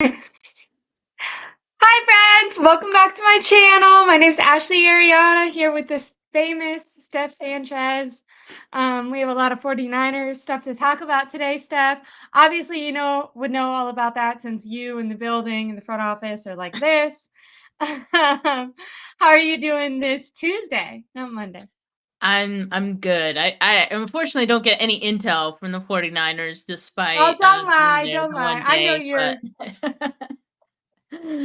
Hi friends, welcome back to my channel. My name's Ashley Aireonna here with this famous Steph Sanchez. We have a lot of 49ers stuff to talk about today, Steph. Obviously, would know all about that since you in the building in the front office are like this. How are you doing this Tuesday, not Monday? I'm good. I unfortunately don't get any intel from the 49ers Oh, despite, don't being lie, there don't for lie. one day, but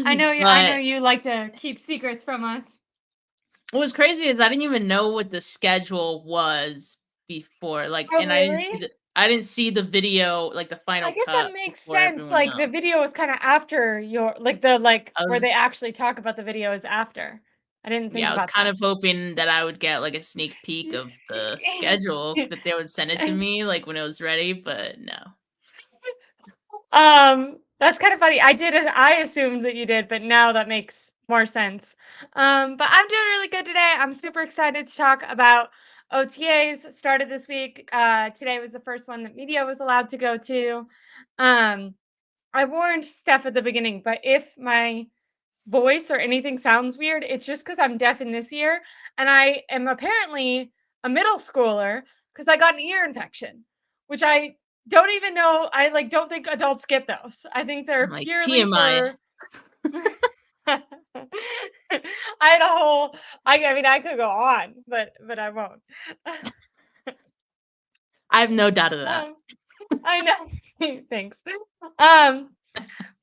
I but know you like to keep secrets from us. what was crazy is I didn't even know what the schedule was before, Oh, and really? I didn't see the video, like, the I final guess that cut makes before sense, everyone like, the else. video is kinda after your like, I where they was actually talk about the video is after. I didn't think Yeah, I was about kind that. of hoping that I would get, like, a sneak peek of the schedule, that they would send it to me, like, when it was ready, but no. That's kinda funny. I assumed that you did, but now that makes more sense. But I'm doing really good today. I'm super excited to talk about OTAs started this week. Today was the first one that media was allowed to go to. Um, I warned Steph at the beginning, but if my voice or anything sounds weird, it's just because 'cause I'm deaf in this ear, and I am apparently a middle schooler because I got an ear infection, which I don't even know. I, like, don't think adults get those. I think they're Like, purely TMI. for I had a whole I mean, I could go on, but I won't. I have no doubt of that. Um, I know. Thanks. Um,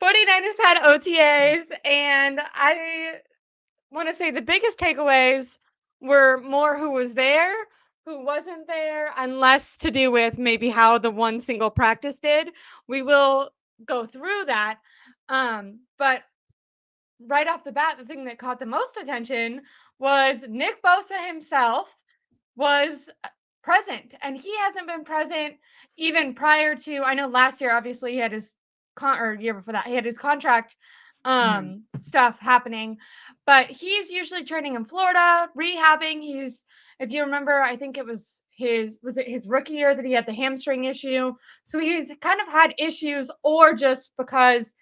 49ers had OTAs, and I want to say the biggest takeaways were more who was there, who wasn't there, and less to do with maybe how the one single practice did. We will go through that. But right off the bat, the thing that caught the most attention was Nick Bosa himself was present, and he hasn't been present even prior to. I know last year, obviously, he had his or year before that, he had his contract Mhm. stuff happening, but he's usually training in Florida, rehabbing. He's, if you remember, I think it was it his rookie year that he had the hamstring issue. So he's kind of had issues, or just because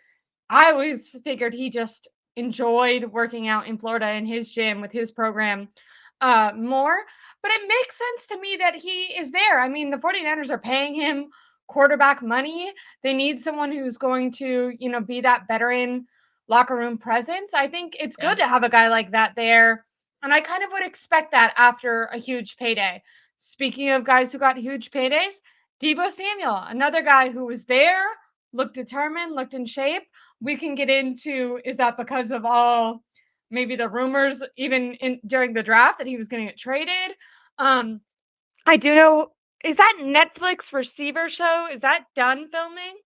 I always figured he just enjoyed working out in Florida in his gym with his program more. But it makes sense to me that he is there. I mean, the 49ers are paying him quarterback money. They need someone who's going to, be that veteran locker room presence. I think it's Yeah. good to have a guy like that there. And I kind of would expect that after a huge payday. Speaking of guys who got huge paydays, Debo Samuel, another guy who was there, looked determined, looked in shape. We can get into, is that because of all maybe the rumors even in during the draft that he was going to get traded? Um, I do know, is that Netflix receiver show? Is that done filming?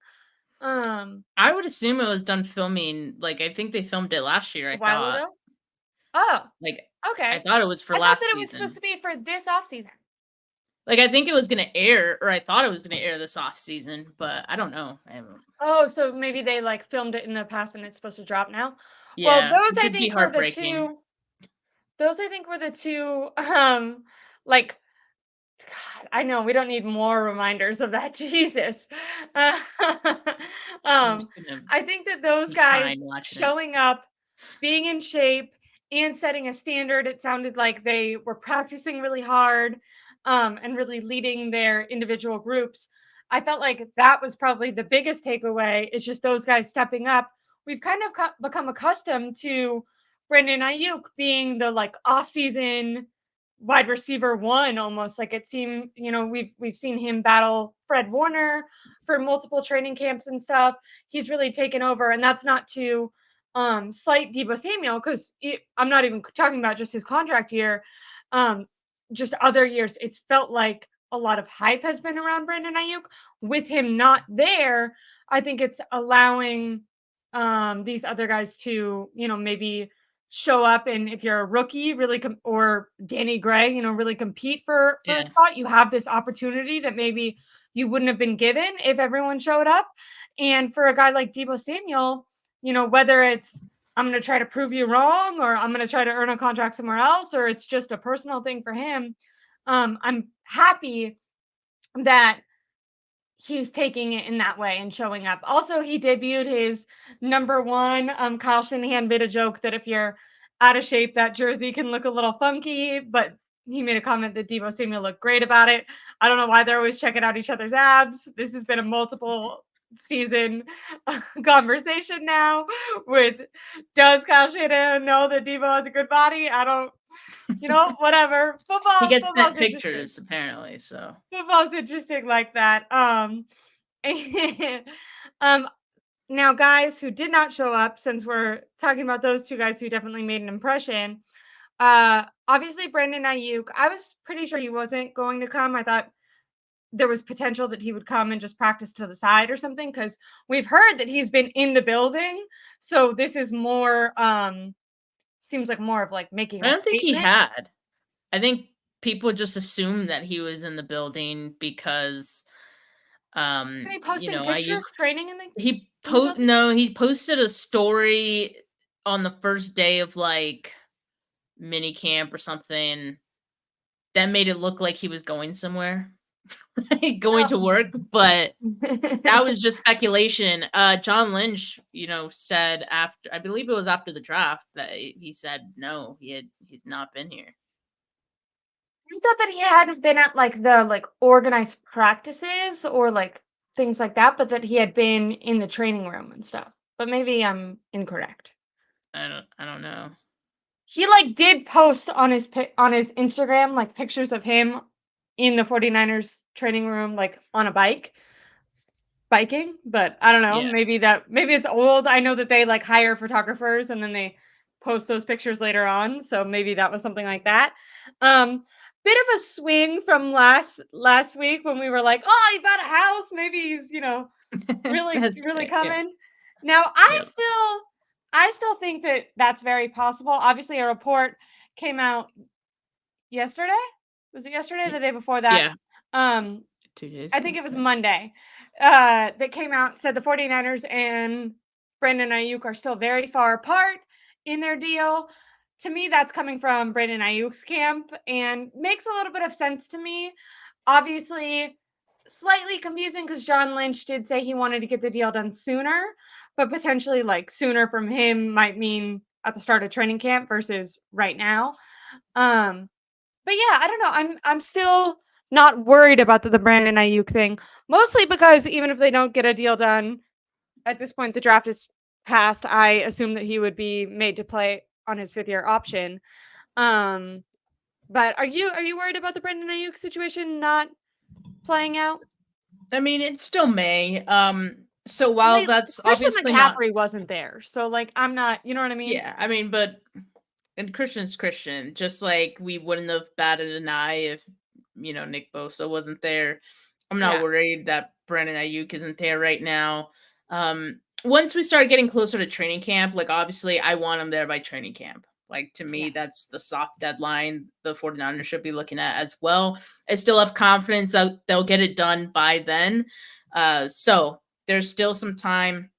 Um, I would assume it was done filming, like, I think they filmed it last year, a I while thought. ago. Oh, Like, I okay. thought it was for I thought that last it was supposed season. to be for this off season. Like, I think it was gonna air, or I thought it was gonna air this off season, but I don't know. I haven't. Oh, so maybe they like filmed it in the past and it's supposed to drop now. Well, Yeah, which would be heartbreaking. those I think were the two like, God, I know we don't need more reminders of that. Jesus. Uh, I'm just gonna I think that those be guys fine watching it. showing up, being in shape, and setting a standard, it sounded like they were practicing really hard, and really leading their individual groups. I felt like that was probably the biggest takeaway, is just those guys stepping up. We've kind of become accustomed to Brandon Aiyuk being the like off-season wide receiver one, almost like it seemed. We've seen him battle Fred Warner for multiple training camps and stuff. He's really taken over, and that's not to slight Debo Samuel, because I'm not even talking about just his contract year. Um, just other years, it's felt like a lot of hype has been around Brandon Ayuk. With him not there, I think it's allowing these other guys to, maybe show up, and if you're a rookie, really or Danny Gray, really compete for a Yeah. spot. You have this opportunity that maybe you wouldn't have been given if everyone showed up. And for a guy like Debo Samuel, whether it's I'm going to try to prove you wrong, or I'm going to try to earn a contract somewhere else, or it's just a personal thing for him, I'm happy that he's taking it in that way and showing up. Also, he debuted his number one. Kyle Shanahan made a joke that if you're out of shape, that jersey can look a little funky, but he made a comment that Deebo Samuel looked great about it. I don't know why they're always checking out each other's abs. This has been a multiple season conversation now with, does Kyle Shanahan know that Deebo has a good body? I don't, whatever. He gets Football's sent interesting. pictures apparently, so. Football's interesting like that. And, now, guys who did not show up, since we're talking about those two guys who definitely made an impression, obviously Brandon Aiyuk, I was pretty sure he wasn't going to come. I thought there was potential that he would come and just practice to the side or something, because we've heard that he's been in the building. So this is more, seems like more of like making I a don't think he statement. had. I think people just assumed that he was in the building because, Isn't he posting Aiyuk pictures training in the building? he posted a story on the first day of, like, mini camp or something that made it look like he was going somewhere, like, going to work, but that was just speculation. John Lynch, said after, I believe it was after the draft, that he said no, he's not been here. I thought that he hadn't been at the organized practices or things like that, but that he had been in the training room and stuff. But maybe I'm incorrect. I don't know. He did post on his Instagram pictures of him in the 49ers training room on a biking, but I don't know, Yeah. maybe it's old. I know that they hire photographers and then they post those pictures later on, so maybe that was something like that. Bit of a swing from last week when we were like, "Oh, he bought a house, maybe he's, really That's really fair, yeah. coming." Now, Yep. I still think that that's very possible. Obviously, a report came out yesterday. Was it yesterday or Y the day before that? yeah, Um, 2 days I ago, think it was yeah. Monday, that came out, said the 49ers and Brandon Aiyuk are still very far apart in their deal. To me, that's coming from Brandon Ayuk's camp and makes a little bit of sense to me. Obviously, slightly confusing because John Lynch did say he wanted to get the deal done sooner, but potentially sooner from him might mean at the start of training camp versus right now. Um, but yeah, I don't know. I'm still not worried about the Brandon Ayuk thing, mostly because even if they don't get a deal done at this point, the draft is passed. I assume that he would be made to play on his 5th-year option. Um, but are you worried about the Brandon Ayuk situation not playing out? I mean, it still may, so Well, while that's Christian obviously not. McCaffrey wasn't there, so I'm not. You know what I mean? Yeah, I mean, but and Christian's Christian, just like we wouldn't have batted an eye if, Nick Bosa wasn't there. I'm not Yeah. worried that Brandon Ayuk isn't there right now. Once we start getting closer to training camp, obviously I want him there by training camp. To me, Yeah. that's the soft deadline the 49ers should be looking at as well. I still have confidence that they'll get it done by then. So there's still some time.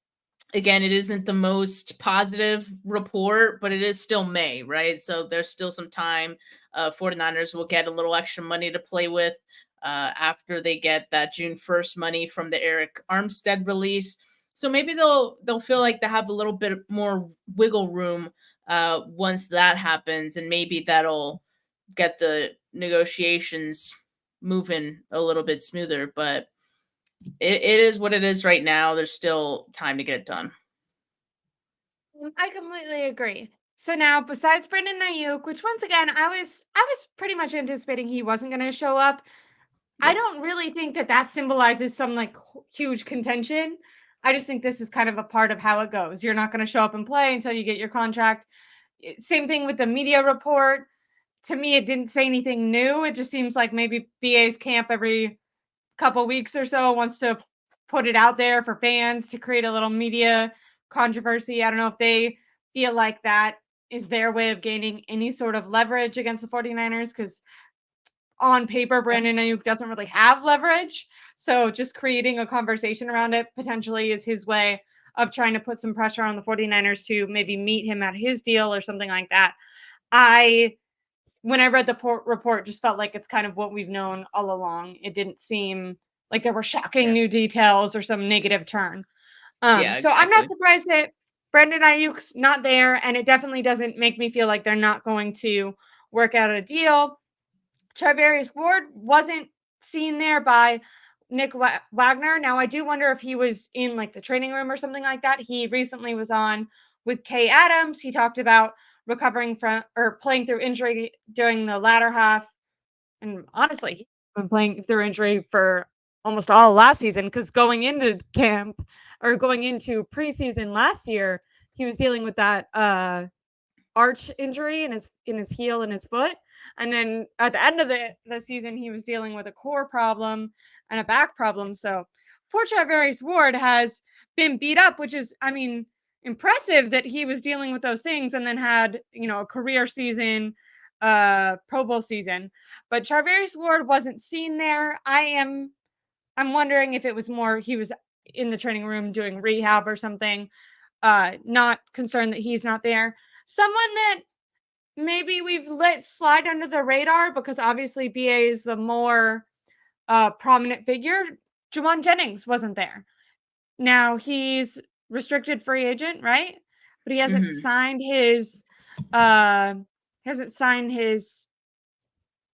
Again, it isn't the most positive report, but it is still May, right? So there's still some time. 49ers will get a little extra money to play with after they get that June 1st money from the Eric Armstead release. So maybe they'll feel like they have a little bit more wiggle room once that happens, and maybe that'll get the negotiations moving a little bit smoother. But it is what it is right now. There's still time to get it done. I completely agree. So now, besides Brandon Ayuk, which once again I was pretty much anticipating he wasn't going to show up. I Yeah. don't really think that that symbolizes some huge contention. I just think this is kind of a part of how it goes. You're not going to show up and play until you get your contract. Same thing with the media report. To me, it didn't say anything new. It just seems like maybe BA's camp every couple weeks or so wants to put it out there for fans to create a little media controversy. I don't know if they feel like that is their way of gaining any sort of leverage against the 49ers, because on paper, Yeah. Brandon Ayuk doesn't really have leverage. So just creating a conversation around it potentially is his way of trying to put some pressure on the 49ers to maybe meet him at his deal or something like that. When I read the report, just felt like it's kind of what we've known all along. It didn't seem like there were shocking Yeah. new details or some negative turn. Yeah, So I'm not exactly. surprised that Brandon Ayuk's not there, and it definitely doesn't make me feel like they're not going to work out a deal. Charvarius Ward wasn't seen there by Nick Wagner. Now, I do wonder if he was in like the training room or something like that. He recently was on with Kay Adams. He talked about recovering from or playing through injury during the latter half. And honestly, he's been playing through injury for almost all last season because going into camp or going into preseason last year, he was dealing with that arch injury in his heel and his foot. And then at the end of the season, he was dealing with a core problem and a back problem. So poor Charvarius Ward has been beat up, which is, I mean, impressive that he was dealing with those things and then had, a career season, Pro Bowl season. But Charvarius Ward wasn't seen there. I'm wondering if it was more he was in the training room doing rehab or something. Not concerned that he's not there. Someone that maybe we've let slide under the radar because obviously BA is the more prominent figure. Jauan Jennings wasn't there. Now he's restricted free agent, right? But he hasn't Mhm. signed his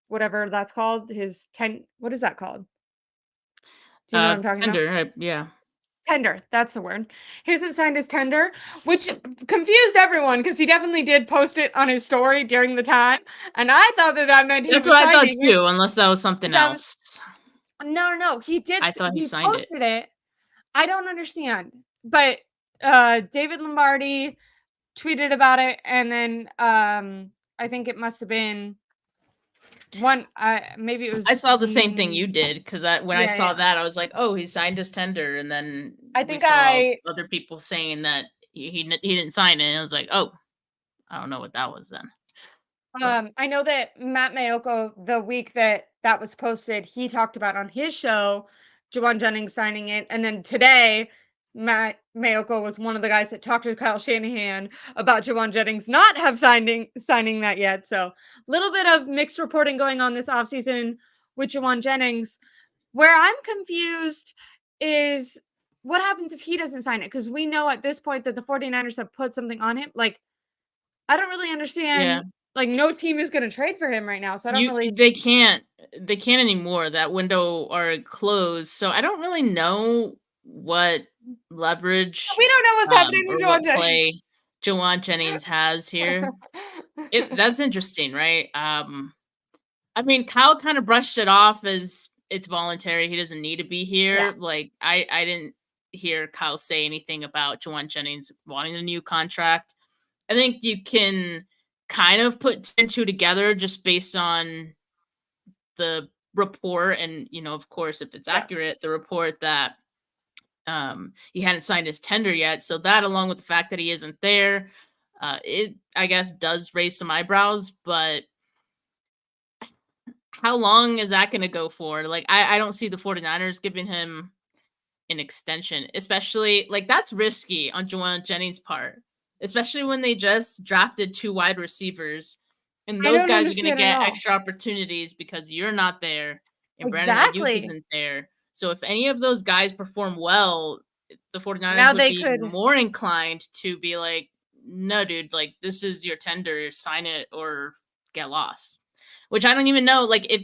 whatever that's called. What is that called? Do you know what I'm talking about? Tender, yeah. Tender, that's the word. He hasn't signed his tender, which confused everyone because he definitely did post it on his story during the time, and I thought that meant he That's was what I thought signing it. too, unless that was something So else. no, he did. I thought he He signed it. posted it. I don't understand, but David Lombardi tweeted about it, and then I think it must have been one. Maybe it I was. saw the same thing you did because when I Yeah, saw yeah. that, I was like, "Oh, he signed his tender," and then I we think saw I other people saying that he didn't sign it, and I was like, "Oh, I don't know what that was then." But I know that Matt Mayoko, the week that was posted, he talked about on his show, Jauan Jennings signing it, and then today, Matt Mayoko was one of the guys that talked to Kyle Shanahan about Jauan Jennings not have signing that yet. So, a little bit of mixed reporting going on this offseason with Jauan Jennings. Where I'm confused is what happens if he doesn't sign it? Because we know at this point that the 49ers have put something on him. Like, I don't really yeah, understand, like, no team is gonna trade for him right now, so I don't you really. they can't anymore. That window are closed, so I don't really know what leverage We don't know what's happening with or Jauan what Jennings. play Jauan Jennings has here. That's interesting, right? I mean, Kyle kind of brushed it off as it's voluntary. He doesn't need to be Yeah. here. Like I didn't hear Kyle say anything about Jauan Jennings wanting a new contract. I think you can kind of put two and two together just based on the report and of course if it's Yeah. accurate, the report that he hadn't signed his tender yet. So that along with the fact that he isn't there, it I guess does raise some eyebrows, but how long is that going to go for? Like, I don't see the 49ers giving him an extension, especially like that's risky on Jauan Jennings' part, especially when they just drafted two wide receivers. And I those don't guys are going to understand at get all. extra opportunities because you're not there and Brandon Aiyuk Exactly. isn't there. So if any of those guys perform well, the 49ers Now would they be even could. more inclined to be like, no, dude, like this is your tender, sign it or get lost. Which I don't even know. Like if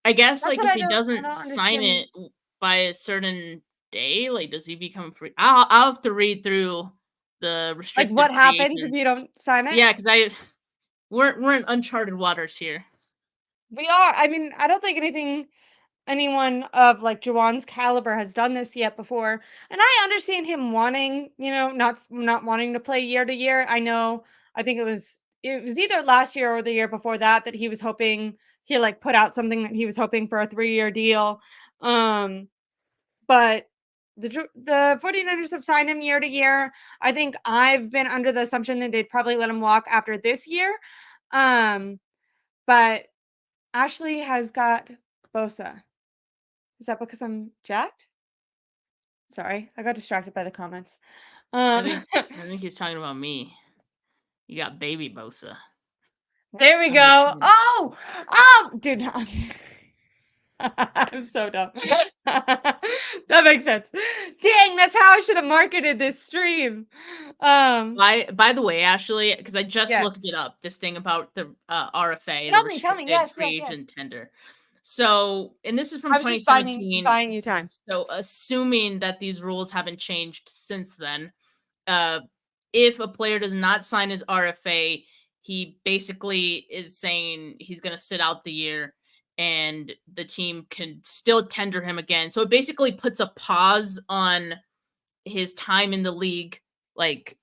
I guess That's like what if I he don't doesn't sign understand. it by a certain day, like does he become free? I'll have to read through the Like, what restricted free happens if you agents. don't sign it? Yeah, because we're in uncharted waters here. We are. I mean, I don't think anyone of like Jawan's caliber has done this yet before. And I understand him wanting, not wanting to play year to year. I think it was either last year or the year before that he was hoping he like put out something that he was hoping for a 3-year deal. Um but the 49ers have signed him year to year. I think I've been under the assumption that they'd probably let him walk after this year. Um but Ashley has got Bosa. Is that because I'm jacked? Sorry, I got distracted by the comments. I Um, think I think he's talking about me. You got baby Bosa there we on the go. team. Oh, dude. I'm so dumb. That makes sense. Dang, that's how I should have marketed this stream. By the way, Ashley, because I just Yes. looked it up, this thing about the RFA, the Tell me. restricted Yes, free yes. agent tender. So, and this is from I was just buying 2017. you time. So, assuming that these rules haven't changed since then, uh, if a player does not sign his RFA, he basically is saying he's going to sit out the year and the team can still tender him again. So, it basically puts a pause on his time in the league, like,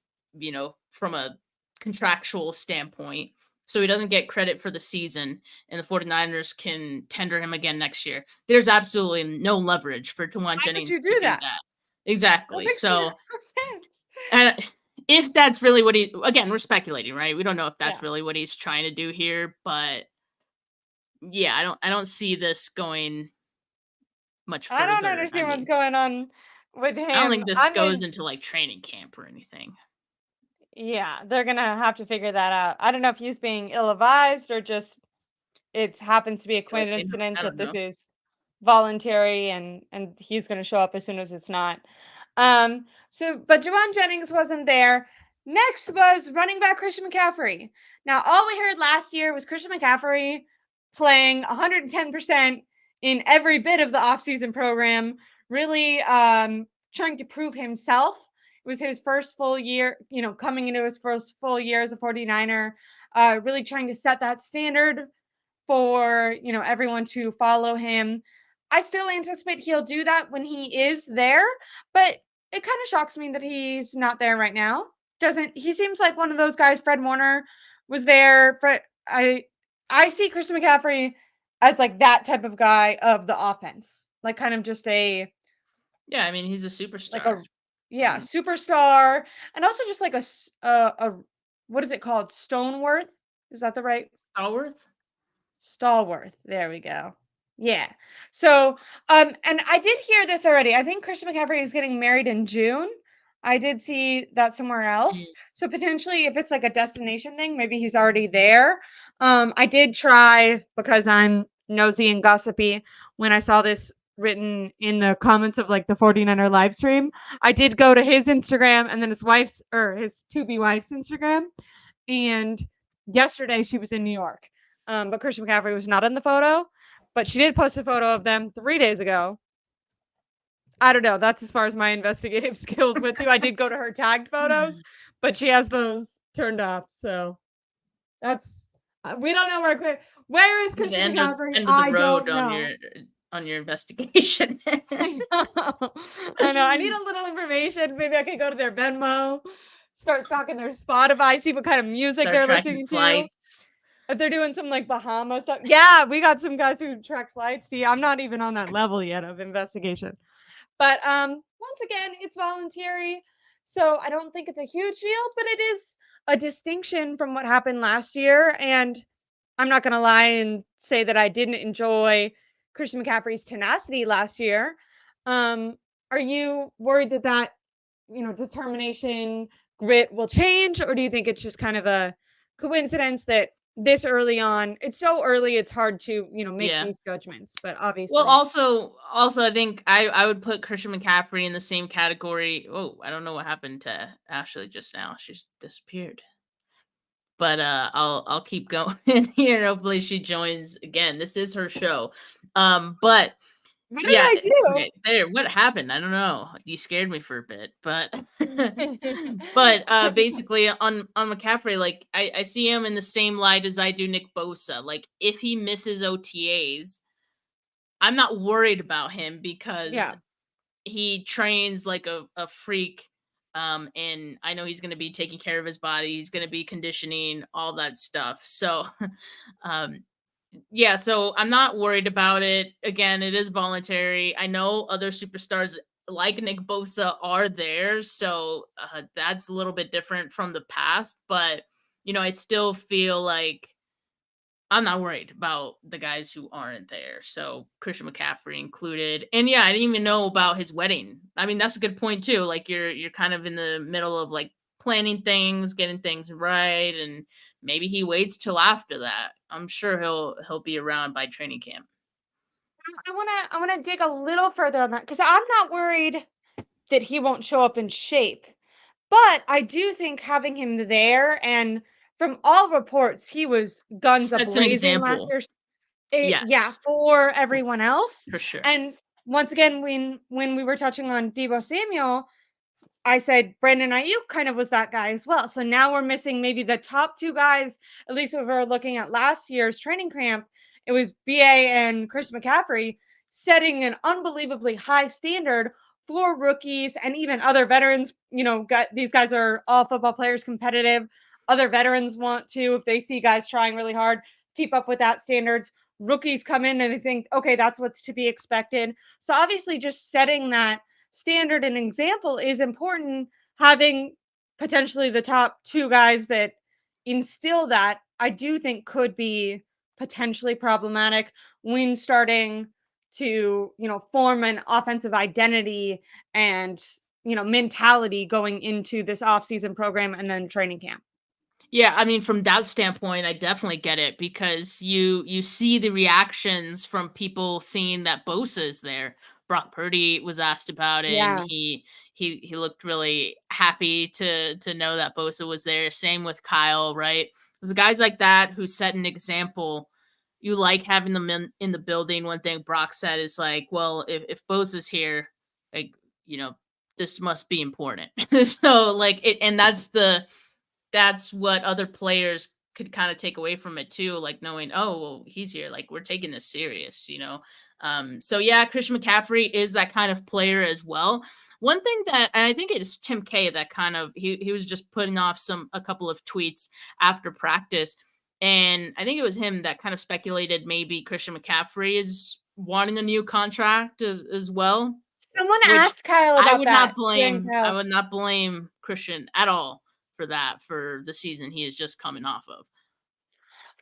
from a contractual standpoint. So he doesn't get credit for the season, and the 49ers can tender him again next year. There's absolutely no leverage for Jauan Why would Jennings you to do do that? that. That Exactly. makes So, no sense. if that's really what again, we're speculating, right? We don't know if that's Yeah. really what he's trying to do here, but yeah, I don't see this going much I don't further. I understand what's mean, going on with I don't him. think this I mean, goes into like training camp or anything. yeah, they're gonna have to figure that out. I don't know if he's being ill-advised or just it happens to be a coincidence I that don't this know. is voluntary and he's gonna show up as soon as it's not. But Jauan Jennings wasn't there. Next was running back Christian McCaffrey. Now, all we heard last year was Christian McCaffrey playing 110% in every bit of the offseason program, really trying to prove himself. It was his first full year, coming into his first full year as a 49er, really trying to set that standard for, everyone to follow him. I still anticipate he'll do that when he is there, but it kind of shocks me that he's not there right now. Doesn't he seems like one of those guys? Fred Warner was there, but I see Christian McCaffrey as like that type of guy of the offense, like kind of just Yeah, I mean, he's a like superstar. a yeah, superstar, and also just like a what is it called? Stoneworth? Is that the right Stallworth? Stallworth? There we go. Yeah. So, and I did hear this already. I think Christian McCaffrey is getting married in June. I did see that somewhere else. Mm. So potentially, if it's like a destination thing, maybe he's already there. I did try because I'm nosy and gossipy. When I saw this written in the comments of like the 49er live stream, I did go to his Instagram and then his wife's or his to be wife's Instagram. And yesterday she was in New York. But Christian McCaffrey was not in the photo, but she did post a photo of them 3 days ago. I don't know. That's as far as my investigative skills went to. I did go to her tagged photos, but she has those turned off. So that's we don't know where is The Christian end of McCaffrey? end of the I road don't know. on your investigation. I know. I know. I need a little information. Maybe I could go to their Venmo, start stalking their Spotify, see what kind of music Start they're tracking listening to. flights. If they're doing some like Bahama stuff. Yeah, we got some guys who track flights. See, I'm not even on that level yet of investigation. But once again, it's voluntary. So I don't think it's a huge deal, but it is a distinction from what happened last year. And I'm not gonna lie and say that I didn't enjoy Christian McCaffrey's tenacity last year. Um, are you worried that determination, grit will change, or do you think it's just kind of a coincidence that this early on, it's so early, it's hard to make Yeah. these judgments, but Well, obviously, also, I think I would put Christian McCaffrey in the same category. Oh, I don't know what happened to Ashley just now. She's disappeared. But I'll keep going here. Hopefully she joins again. This is her show. But what did yeah, I do? okay, there. What happened? I don't know. You scared me for a bit, but but basically on McCaffrey, like I see him in the same light as I do Nick Bosa. Like if he misses OTAs, I'm not worried about him because Yeah. he trains like a freak. And I know he's going to be taking care of his body. He's going to be conditioning, all that stuff. So, um, yeah, so I'm not worried about it. Again, it is voluntary. I know other superstars like Nick Bosa are there, so that's a little bit different from the past. But I still feel like I'm not worried about the guys who aren't there. So Christian McCaffrey included. And yeah, I didn't even know about his wedding. I mean, that's a good point too. Like you're kind of in the middle of like planning things, getting things right, and maybe he waits till after that. I'm sure he'll be around by training camp. I wanna dig a little further on that because I'm not worried that he won't show up in shape. But I do think having him there, and from all reports, he was guns Sets an a-blazing last example. year. Yeah, Yes, for everyone else. for sure. And once again, when we were touching on Deebo Samuel, I said Brandon Aiyuk kind of was that guy as well. So now we're missing maybe the top two guys, at least if we're looking at last year's training camp. It was BA and Chris McCaffrey setting an unbelievably high standard for rookies and even other veterans. These guys are all football players, competitive. Other veterans want to, if they see guys trying really hard, keep up with that standards. Rookies come in and they think, okay, that's what's to be expected. So obviously, just setting that standard and example is important. Having potentially the top two guys that instill that, I do think could be potentially problematic when starting to, form an offensive identity and, mentality going into this offseason program and then training camp. Yeah, I mean, from that standpoint, I definitely get it because you see the reactions from people seeing that Bosa is there. Brock Purdy was asked about it, and Yeah. he looked really happy to know that Bosa was there. Same with Kyle, right? It was guys like that who set an example. You like having them in the building. One thing Brock said is like, well, if Bosa's here, like this must be important. So like it, and that's what other players could kind of take away from it too, like knowing, oh, well, he's here, like we're taking this serious. So yeah, Christian McCaffrey is that kind of player as well. One thing that, and I think it's Tim K that kind of he was just putting off a couple of tweets after practice, and I think it was him that kind of speculated maybe Christian McCaffrey is wanting a new contract as well, Someone which asked Kyle I about would not that during blame. I Kyle's. would not blame Christian at all for that, for the season he is just coming off of.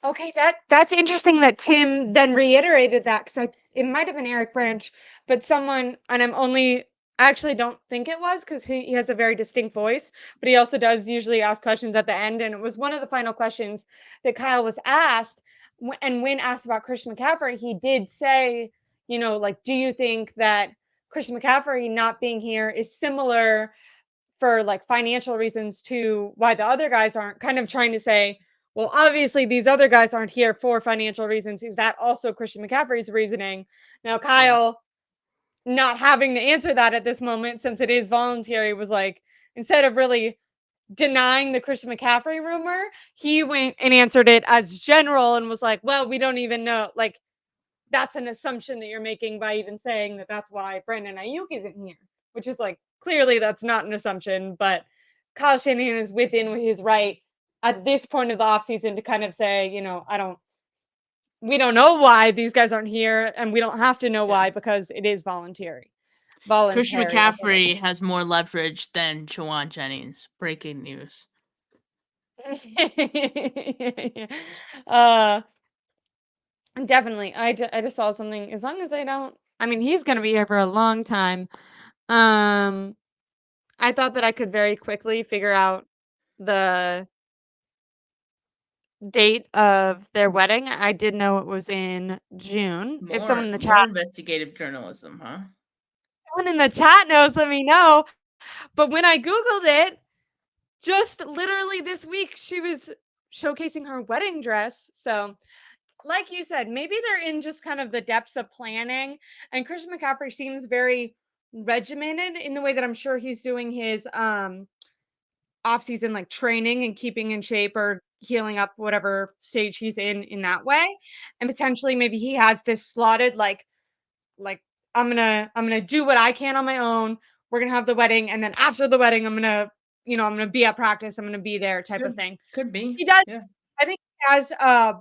Okay, that's interesting that Tim then reiterated that because it might have been Eric Branch, but someone, and I actually don't think it was because he has a very distinct voice, but he also does usually ask questions at the end, and it was one of the final questions that Kyle was asked, and when asked about Christian McCaffrey, he did say, like, do you think that Christian McCaffrey not being here is similar for like financial reasons to why the other guys aren't, kind of trying to say, well, obviously these other guys aren't here for financial reasons. Is that also Christian McCaffrey's reasoning? Now, Yeah. Kyle, not having to answer that at this moment, since it is voluntary, was like, instead of really denying the Christian McCaffrey rumor, he went and answered it as general and was like, well, we don't even know. Like, that's an assumption that you're making by even saying that that's why Brandon Aiyuk isn't here, which is like clearly that's not an assumption, but Kyle Shanahan is within his right at this point of the offseason to kind of say, we don't know why these guys aren't here and we don't have to know Yeah. why because it is voluntary. Christian Voluntary, I think. McCaffrey has more leverage than Jauan Jennings. Breaking news. uh definitely. I just saw something. As long as they don't, I mean, he's going to be here for a long time. Um I thought that I could very quickly figure out the date of their wedding. I did know it was in June. If More investigative journalism, huh? someone in the chat knows, let me know. But when I Googled it, just literally this week, she was showcasing her wedding dress. So, like you said, maybe they're in just kind of the depths of planning. And Christian McCaffrey seems very regimented in the way that I'm sure he's doing his off-season, like, training and keeping in shape or healing up whatever stage he's in that way, and potentially maybe he has this slotted, like, I'm gonna do what I can on my own, we're gonna have the wedding, and then after the wedding, I'm gonna be at practice, I'm gonna be there type of thing. Could be. He does Yeah. I think he has,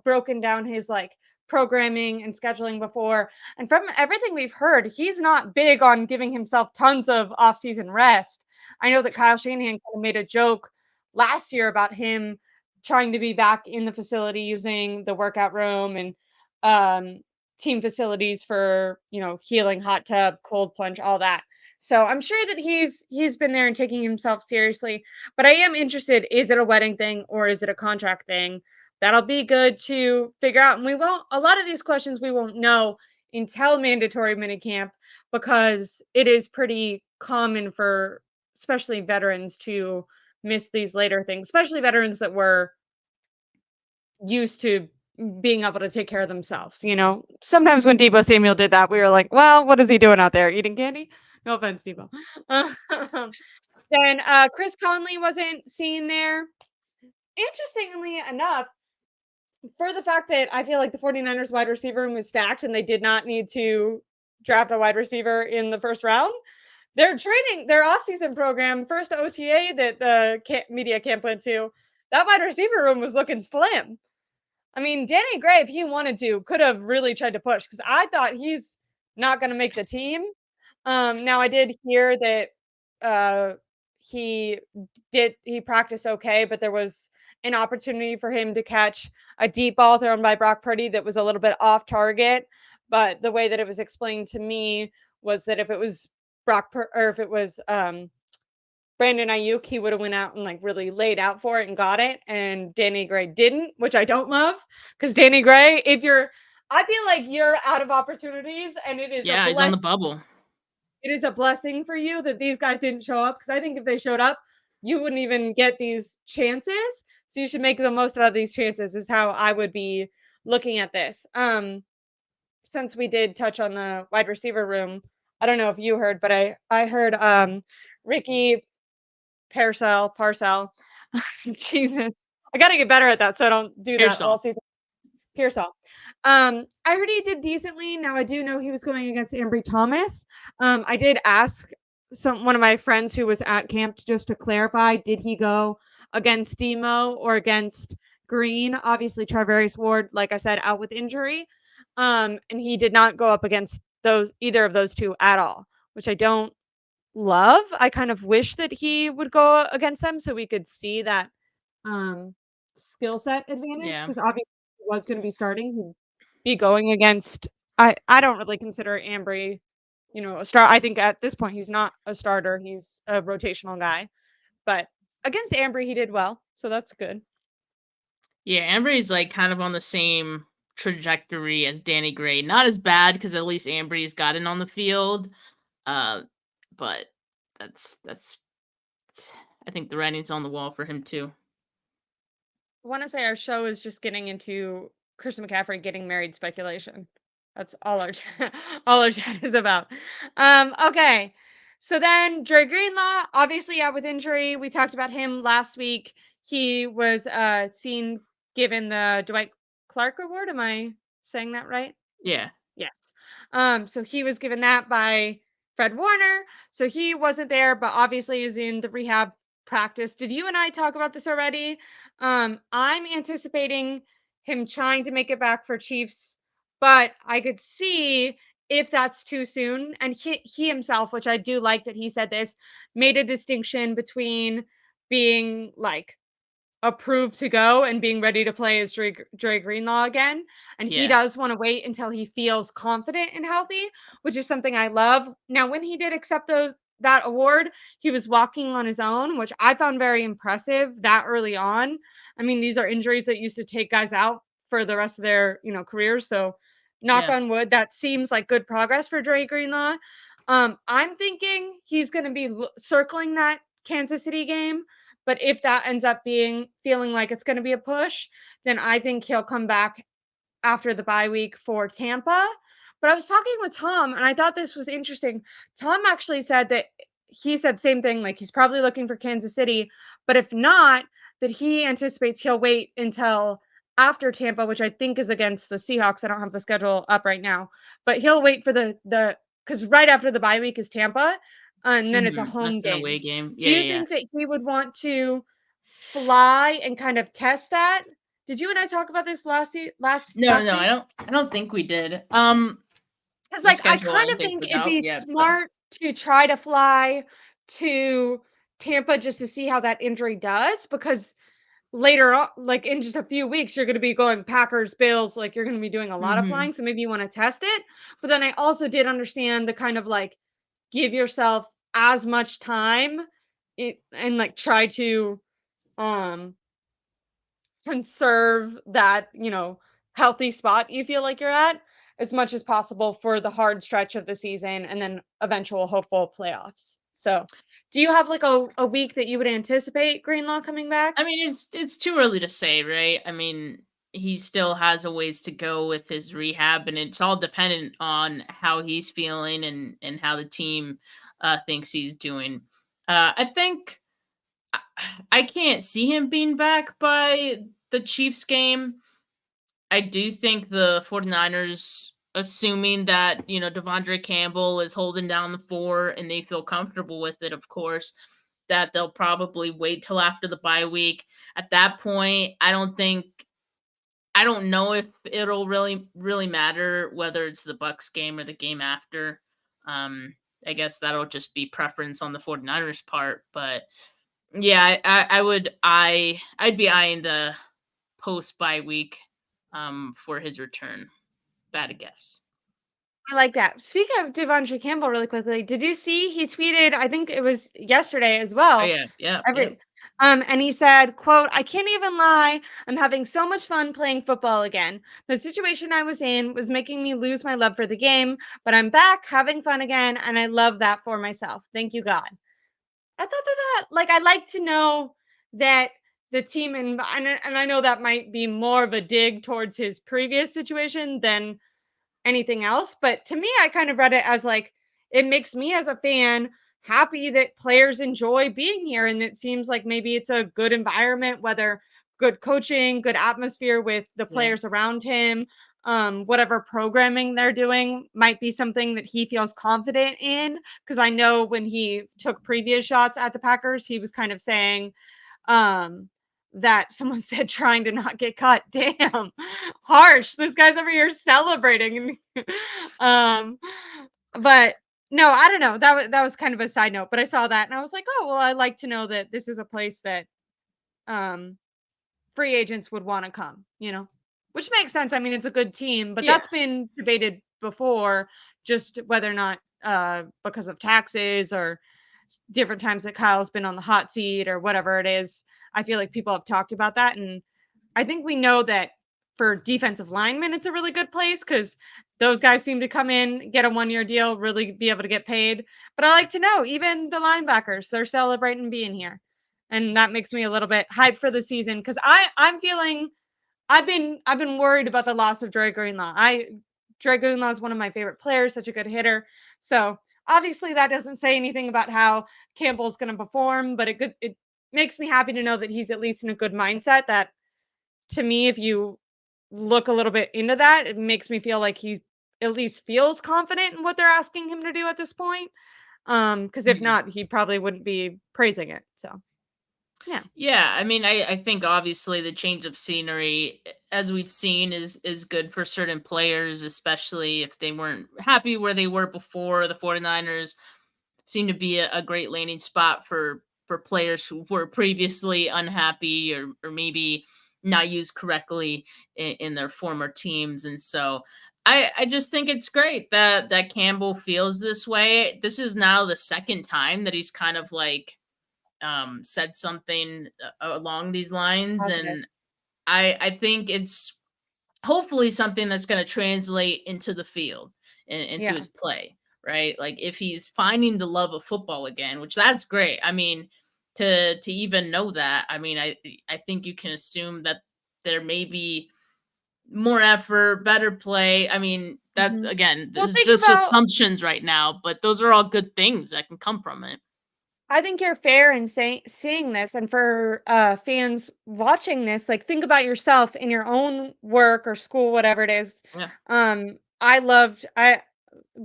broken down his, like, programming and scheduling before, and from everything we've heard, he's not big on giving himself tons of off-season rest. I know that Kyle Shanahan kinda made a joke last year about him trying to be back in the facility using the workout room and, um, team facilities for, healing, hot tub, cold plunge, all that. So, I'm sure that he's been there and taking himself seriously, but I am interested, is it a wedding thing or is it a contract thing? That'll be good to figure out, and we won't a lot of these questions we won't know until mandatory minicamp, because it is pretty common for especially veterans to miss these later things, especially veterans that were used to being able to take care of themselves, you know? Sometimes when Debo Samuel did that, we were like, "Well, what is he doing out there? Eating candy?" No offense, Debo. Um, then, Chris Conley wasn't seen there. Interestingly enough, for the fact that I feel like the 49ers wide receiver room is stacked and they did not need to draft a wide receiver in the first round, their training, their offseason program, first OTA that the media camp went to, that wide receiver room was looking slim. I mean, Danny Gray, if he wanted to, could have really tried to push, because I thought he's not going to make the team. Now I did hear that uh, he practiced okay, but there was an opportunity for him to catch a deep ball thrown by Brock Purdy that was a little bit off target. But the way that it was explained to me was that if it was or if it was Brandon Aiyuk, he would have went out and like really laid out for it and got it, and Danny Gray didn't, which I don't love, because Danny Gray, I feel like you're out of opportunities, and it is a Yeah, he's on the blessing. bubble. It is a blessing for you that these guys didn't show up, because I think if they showed up, you wouldn't even get these chances. So you should make the most out of these chances. Is how I would be looking at this. Since we did touch on the wide receiver room, I don't know if you heard, but I heard Ricky Parcell. Jesus. I gotta get better at that so I don't do that all Pearsall. season. Pearsall. I heard he did decently. Now I do know he was going against Ambry Thomas. I did ask one of my friends who was at camp just to clarify, did he go against Demo or against Green? Obviously, Charvarius Ward, like I said, out with injury. And he did not go up against either of those two at all, which I don't love. I kind of wish that he would go against them so we could see that um skill set advantage, Yeah. because obviously he was going to be starting. He'd be going against I don't really consider Ambry, a star. I think at this point he's not a starter. He's a rotational guy. But against Ambry he did well, so that's good. Yeah, Ambry's like kind of on the same trajectory as Danny Gray. Not as bad because at least Ambry's gotten on the field. Uh, but that's I think the writing's on the wall for him too. I want to say our show is just getting into Christian McCaffrey getting married speculation. That's all our all our chat is about. Okay. So then Dre Greenlaw, obviously out with injury. We talked about him last week. He was seen given the Dwight Clark Award. Am I saying that right? Yeah. Yes. So he was given that by Fred Warner. So he wasn't there, but obviously is in the rehab practice. Did you and I talk about this already? I'm anticipating him trying to make it back for Chiefs, but I could see if that's too soon. And he himself, which I do like that he said this, made a distinction between being like approved to go and being ready to play as Dre Greenlaw again. And he Yeah. does want to wait until he feels confident and healthy, which is something I love. Now, when he did accept that award, he was walking on his own, which I found very impressive that early on. I mean, these are injuries that used to take guys out for the rest of their, careers. So knock Yeah. on wood, that seems like good progress for Dre Greenlaw. I'm thinking he's going to be circling that Kansas City game. But if that ends up feeling like it's going to be a push, then I think he'll come back after the bye week for Tampa. But I was talking with Tom, and I thought this was interesting. Tom actually said that he said same thing, like he's probably looking for Kansas City, but if not, that he anticipates he'll wait until after Tampa, which I think is against the Seahawks. I don't have the schedule up right now, but he'll wait for the because right after the bye week is Tampa, and then it's a That's home the away game. game. Do Yeah, you yeah, yeah. think that he would want to fly and kind of test that? Did you and I talk about this last No, week? I don't think we did. Because The like I schedule I kind don't of think think was it'd out be yet, but smart to try to fly to Tampa just to see how that injury does, because later on, like in just a few weeks, you're going to be going Packers, Bills, like you're going to be doing a lot of mhm. flying. So maybe you want to test it. But then I also did understand the kind of like give yourself as much time and like try to um conserve that, healthy spot you feel like you're at. as much as possible for the hard stretch of the season and then eventual hopeful playoffs. So, do you have like a week that you would anticipate Greenlaw coming back? I mean, it's too early to say, right? I mean, he still has a ways to go with his rehab, and it's all dependent on how he's feeling and how the team thinks he's doing. I think I I can't see him being back by the Chiefs game. I do think the 49ers, assuming that, Devondre Campbell is holding down the four and they feel comfortable with it, of course, that they'll probably wait till after the bye week. At that point, I don't know if it'll really matter whether it's the Bucks game or the game after. Um, I guess that'll just be preference on the 49ers part, but yeah, I'd be eyeing the post bye week for his return. Bad guess. I like that. Speaking of Devontae Campbell really quickly, did you see he tweeted, I think it was yesterday as Oh well, yeah, yeah, yeah. every and he said, quote, "I can't even lie. I'm having so much fun playing football again. The situation I was in was making me lose my love for the game, but I'm back having fun again, and I love that for myself. Thank you, God." I thought that like I'd like to know that the team and I know that might be more of a dig towards his previous situation than anything else. But to me, I kind of read it as like it makes me as a fan happy that players enjoy being here. And it seems like maybe it's a good environment, whether good coaching, good atmosphere with the Yeah. players around him, whatever programming they're doing might be something that he feels confident in. Because I know when he took previous shots at the Packers, he was kind of saying, um, that someone said trying to not get caught. Damn, harsh. This guy's over here celebrating. um, but no, I don't know. That was kind of a side note, but I saw that and I was like, oh well, I like to know that this is a place that um free agents would want to come, which makes sense. I mean, it's a good team, but Yeah. that's been debated before, just whether or not because of taxes or different times that Kyle's been on the hot seat or whatever it is. I feel like people have talked about that. And I think we know that for defensive linemen, it's a really good place because those guys seem to come in, get a 1 year deal, really be able to get paid. But I like to know, even the linebackers, they're celebrating being here. And that makes me a little bit hyped for the season because I'm feeling I've been worried about the loss of Dre Greenlaw. Dre Greenlaw is one of my favorite players, such a good hitter. So obviously that doesn't say anything about how Campbell's going to perform, but it makes me happy to know that he's at least in a good mindset. That to me, if you look a little bit into that, it makes me feel like he at least feels confident in what they're asking him to do at this point. Because if Mhm. not, he probably wouldn't be praising it. So yeah. Yeah, I mean, I think obviously the change of scenery, as we've seen, is good for certain players, especially if they weren't happy where they were before. The 49ers seem to be a great landing spot for players who were previously unhappy or maybe not used correctly in their former teams. And so I just think it's great that Campbell feels this way. This is now the second time that he's kind of like said something along these lines, Positive. and I think it's hopefully something that's going to translate into the field and into Yeah. his play, right? Like if he's finding the love of football again, which that's great. I mean, to even know that, I mean, I think you can assume that there may be more effort, better play. I mean, that Mhm. again, Well, this is think just about assumptions right now, but those are all good things that can come from it. I think you're fair in seeing this, and for fans watching this, like think about yourself in your own work or school, whatever it is. Yeah, I loved I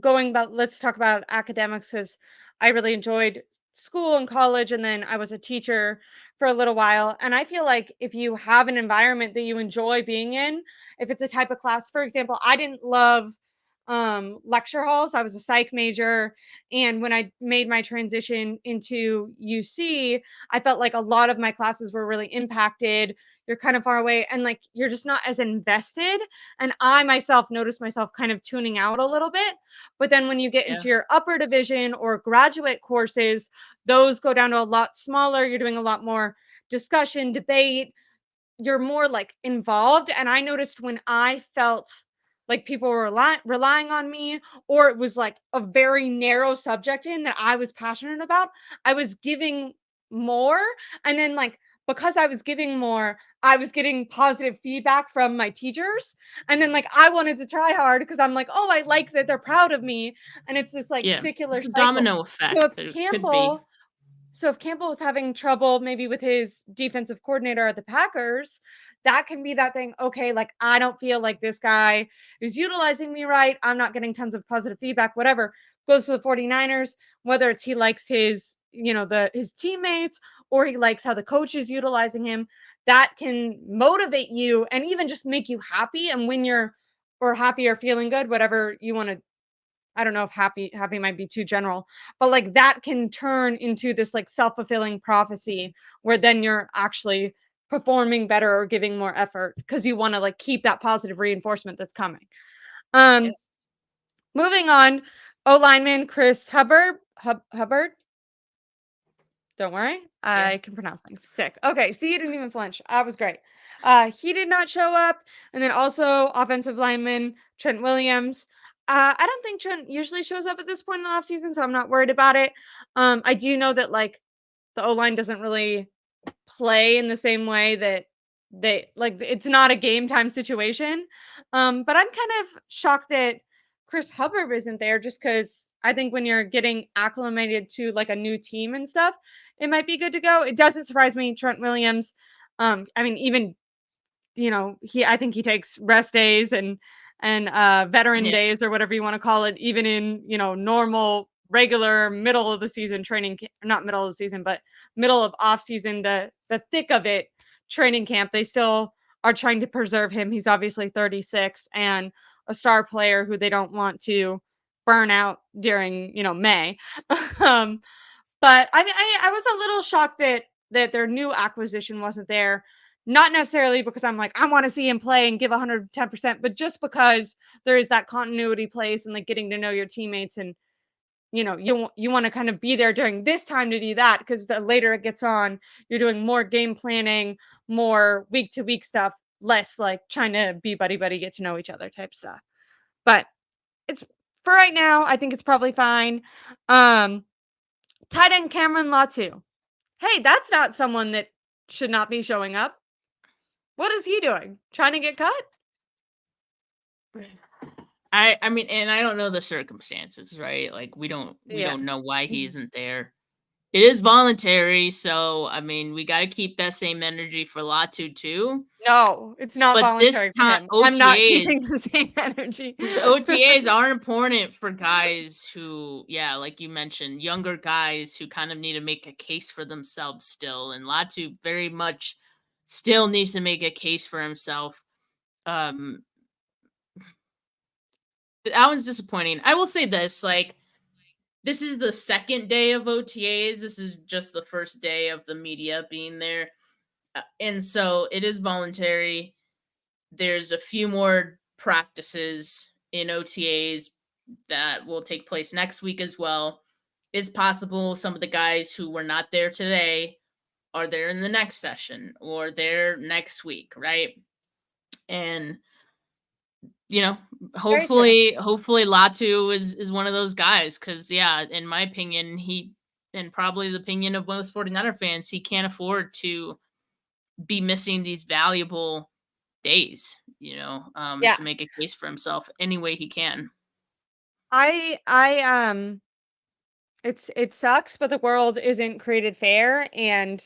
going about. Let's talk about academics because I really enjoyed school and college, and then I was a teacher for a little while. And I feel like if you have an environment that you enjoy being in, if it's a type of class, for example, I didn't love lecture halls. I was a psych major, and when I made my transition into UC, I felt like a lot of my classes were really impacted. You're kind of far away and like you're just not as invested. And I myself noticed myself kind of tuning out a little bit. But then when you get yeah, into your upper division or graduate courses, those go down to a lot smaller. You're doing a lot more discussion, debate. You're more like involved. And I noticed when I felt like people were relying on me, or it was like a very narrow subject in that I was passionate about, I was giving more. And then like because I was giving more, I was getting positive feedback from my teachers. And then like I wanted to try hard because I'm like, oh, I like that they're proud of me. And it's this like Yeah, circular it's a cycle. domino So effect. if It could be. Campbell so if Campbell was having trouble maybe with his defensive coordinator at the Packers, that can be that thing. Okay, like I don't feel like this guy is utilizing me right. I'm not getting tons of positive feedback, whatever. Goes to the 49ers, whether it's he likes his, his teammates or he likes how the coach is utilizing him, that can motivate you and even just make you happy. And when you're or happy or feeling good, whatever you want to I don't know if happy might be too general, but like that can turn into this like self-fulfilling prophecy where then you're actually performing better or giving more effort because you want to like keep that positive reinforcement that's coming. Yeah. Um moving on, O lineman Chris Hubbard. Don't worry, Yeah. I can pronounce things. Sick. Okay, see, you didn't even flinch. That was great. He did not show up, and then also offensive lineman Trent Williams. I don't think Trent usually shows up at this point in the offseason, so I'm not worried about it. I do know that like the O line doesn't really play in the same way that they like it's not a game time situation. But I'm kind of shocked that Chris Hubbard isn't there just because I think when you're getting acclimated to like a new team and stuff, it might be good to go. It doesn't surprise me. Trent Williams, I mean, even I think he takes rest days and veteran Yeah. days or whatever you want to call it, even in normal regular middle of the season training not middle of the season but middle of off season, the thick of it training camp, they still are trying to preserve him. He's obviously 36 and a star player who they don't want to burn out during May. um but I was a little shocked that their new acquisition wasn't there. Not necessarily because I'm like, I want to see him play and give 110%, but just because there is that continuity place and like getting to know your teammates and you want to kind of be there during this time to do that because the later it gets on, you're doing more game planning, more week to week stuff, less like trying to be buddy buddy, get to know each other type stuff. But it's for right now, I think it's probably fine. Um, Tight end Cameron Latu. Hey, that's not someone that should not be showing up. What is he doing? Trying to get cut? I mean, and I don't know the circumstances, right? Like we Yeah. don't know why he isn't there. It is voluntary, so I mean, we got to keep that same energy for Latu too. No, it's not But this voluntary for time, him. I'm not keeping OTAs the same energy. OTAs are important for guys who, yeah, like you mentioned, younger guys who kind of need to make a case for themselves still. And Latu very much still needs to make a case for himself. Um, that one's disappointing. I will say this, like, this is the second day of OTAs. This is just the first day of the media being there. And so it is voluntary. There's a few more practices in OTAs that will take place next week as well. It's possible some of the guys who were not there today are there in the next session or there next week, right? And you know, Very true. hopefully Latu is one of those guys cuz yeah, in my opinion, he and probably the opinion of most 49er fans, he can't afford to be missing these valuable days, Yeah. to make a case for himself any way he can. I it sucks, but the world isn't created fair. And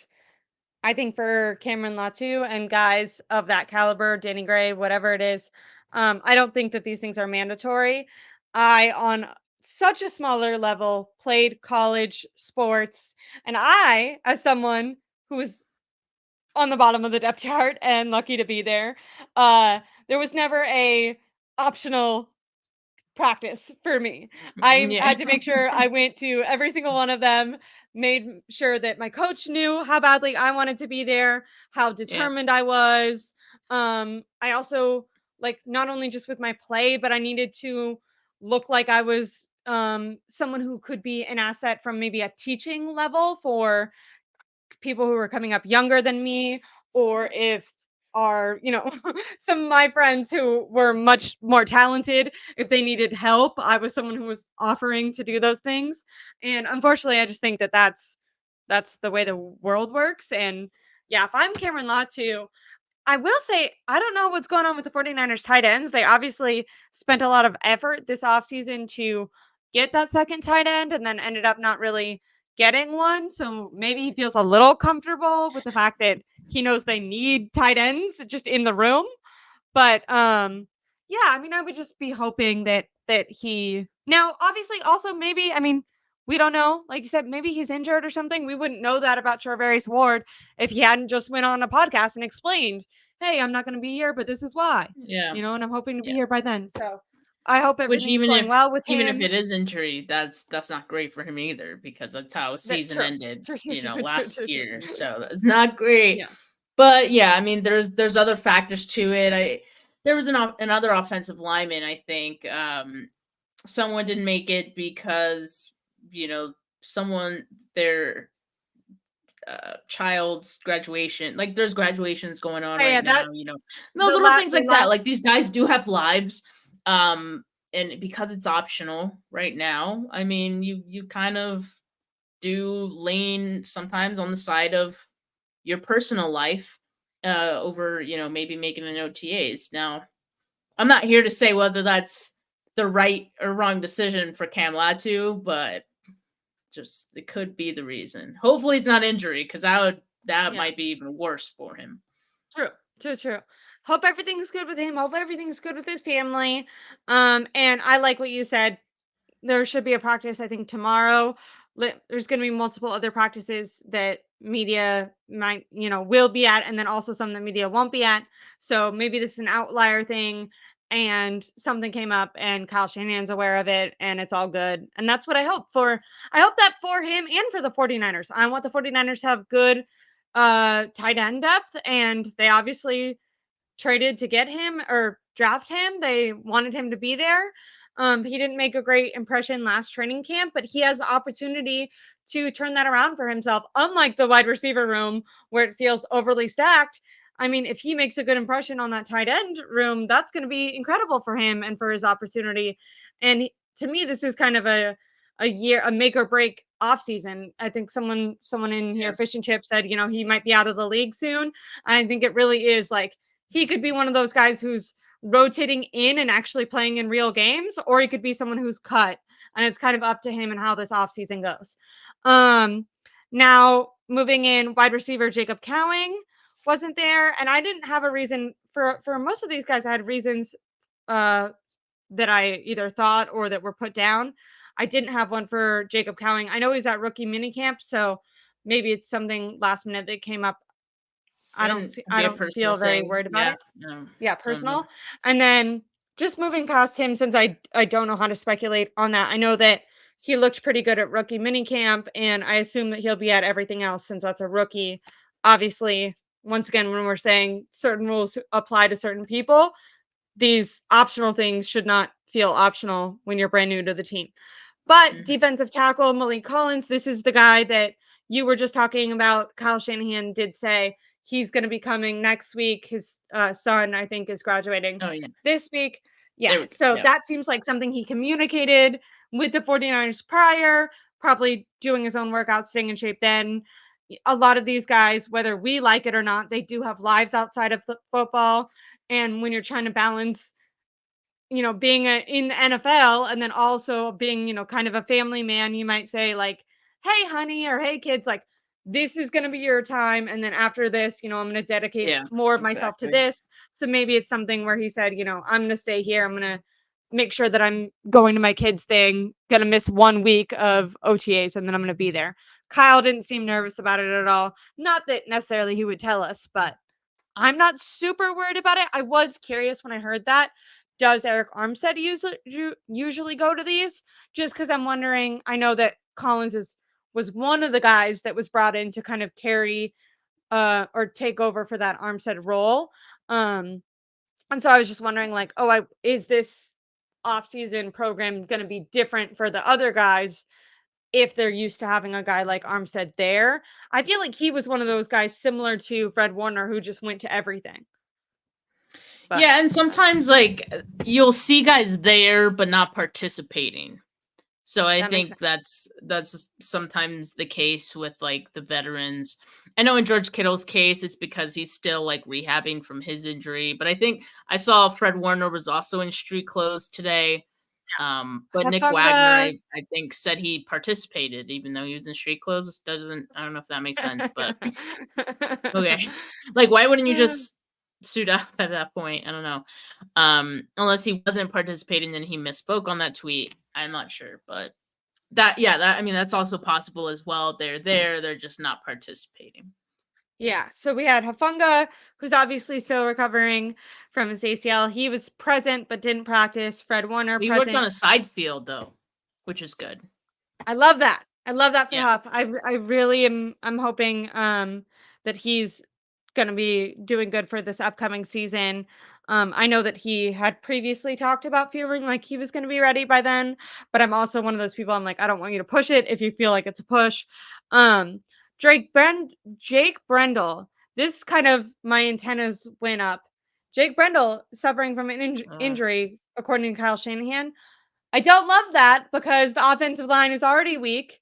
I think for Cameron Latu and guys of that caliber, Danny Gray, whatever it is, I don't think that these things are mandatory. I, on such a smaller level, played college sports, and I, as someone who was on the bottom of the depth chart and lucky to be there, there was never a optional practice for me. I Yeah. had to make sure I went to every single one of them, made sure that my coach knew how badly I wanted to be there, how Yeah. determined I was. I also like not only just with my play, but I needed to look like I was someone who could be an asset from maybe a teaching level for people who were coming up younger than me, or if are, some of my friends who were much more talented. If they needed help, I was someone who was offering to do those things. And unfortunately, I just think that that's the way the world works. And yeah, if I'm Cameron Latu, I will say, I don't know what's going on with the 49ers tight ends. They obviously spent a lot of effort this offseason to get that second tight end and then ended up not really getting one. So maybe he feels a little comfortable with the fact that he knows they need tight ends just in the room. But yeah, I mean, I would just be hoping that he now obviously also maybe, I mean, we don't know. Like you said, maybe he's injured or something. We wouldn't know that about Charvarius Ward if he hadn't just went on a podcast and explained, "Hey, I'm not going to be here, but this is why." Yeah. And I'm hoping to be Yeah. here by then. So, I hope Which everything's going well with even if him. it is injury, that's not great for him either because that's how his That's season true. ended, True, true, true, true, last true, true. year. So that's not great. Yeah. But yeah, I mean, there's other factors to it. There was another offensive lineman. I think someone didn't make it because someone their child's graduation, like there's graduations going on Oh, yeah, right that now. No little things the like that. last Like these guys do have lives. And because it's optional right now, I mean, you kind of do lean sometimes on the side of your personal life over maybe making an OTAs. Now I'm not here to say whether that's the right or wrong decision for Cam Latu, but just it could be the reason. Hopefully it's not injury because that yeah. might be even worse for him. True, true, true. Hope everything's good with him. Hope everything's good with his family. And I like what you said. There should be a practice, I think, tomorrow. There's going to be multiple other practices that media might, will be at, and then also some that media won't be at. So maybe this is an outlier thing and something came up and Kyle Shanahan's aware of it and it's all good. And that's what I hope for. I hope that for him and for the 49ers. I want the 49ers to have good tight end depth, and they obviously traded to get him or draft him. They wanted him to be there. He didn't make a great impression last training camp, but he has the opportunity to turn that around for himself. Unlike the wide receiver room where it feels overly stacked. I mean, if he makes a good impression on that tight end room, that's going to be incredible for him and for his opportunity. And to me, this is kind of a make or break off season. I think someone in here, Yeah. Fish and Chip, said, he might be out of the league soon. I think it really is like he could be one of those guys who's rotating in and actually playing in real games, or he could be someone who's cut. And it's kind of up to him and how this offseason goes. Now moving in, wide receiver Jacob Cowing wasn't there. And I didn't have a reason for most of these guys. I had reasons that I either thought or that were put down. I didn't have one for Jacob Cowing. I know he's at rookie minicamp, so maybe it's something last minute that came up. And I be a don't personal feel very thing. worried about Yeah. it. No, Yeah, I don't know. personal. And then just moving past him, since I don't know how to speculate on that. I know that he looked pretty good at rookie minicamp, and I assume that he'll be at everything else since that's a rookie. Obviously, once again, when we're saying certain rules apply to certain people, these optional things should not feel optional when you're brand new to the team. But Mhm. defensive tackle Malik Collins, this is the guy that you were just talking about. Kyle Shanahan did say he's going to be coming next week. His son, I think, is graduating Oh yeah. this week. Yeah, There we go. so Yeah. that seems like something he communicated with the 49ers prior, probably doing his own workout, staying in shape then. A lot of these guys, whether we like it or not, they do have lives outside of football. And when you're trying to balance, being in the NFL and then also being, kind of a family man, you might say like, "Hey, honey," or "Hey, kids," like, "This is going to be your time. And then after this, I'm going to dedicate Yeah. more of myself to Exactly. this." So maybe it's something where he said, "I'm going to stay here. I'm going to make sure that I'm going to my kids' thing, going to miss 1 week of OTAs, and then I'm going to be there." Kyle didn't seem nervous about it at all. Not that necessarily he would tell us, but I'm not super worried about it. I was curious when I heard that. Does Eric Armstead usually go to these? Just because I'm wondering. I know that Collins was one of the guys that was brought in to kind of carry or take over for that Armstead role. Um, and so I was just wondering, like, is this off-season program going to be different for the other guys if they're used to having a guy like Armstead there? I feel like he was one of those guys similar to Fred Warner who just went to everything. But yeah, and sometimes like you'll see guys there but not participating. So I that makes think that's sometimes the case with like the veterans. I know in George Kittle's case, it's because he's still like rehabbing from his injury. But I think I saw Fred Warner was also in street clothes today. But Nick Wagner, Hafunga. I think said he participated even though he was in street clothes. I don't know if that makes sense, but okay. Like why wouldn't you just suit up at that point? I don't know. Unless he wasn't participating and he misspoke on that tweet. I'm not sure, but that I mean that's also possible as well. They're just not participating. Yeah, so we had Hafunga, who's obviously still recovering from his ACL. He was present but didn't practice. Fred Warner He worked on present. a side field though, which is good. I love that. I love that for Yeah. Huff. I really am. I'm hoping that he's going to be doing good for this upcoming season. I know that he had previously talked about feeling like he was going to be ready by then, but I'm also one of those people. I'm like, I don't want you to push it if you feel like it's a push. Um, Jake Brendel. This kind of my antennas went up. Jake Brendel suffering from an injury, according to Kyle Shanahan. I don't love that because the offensive line is already weak.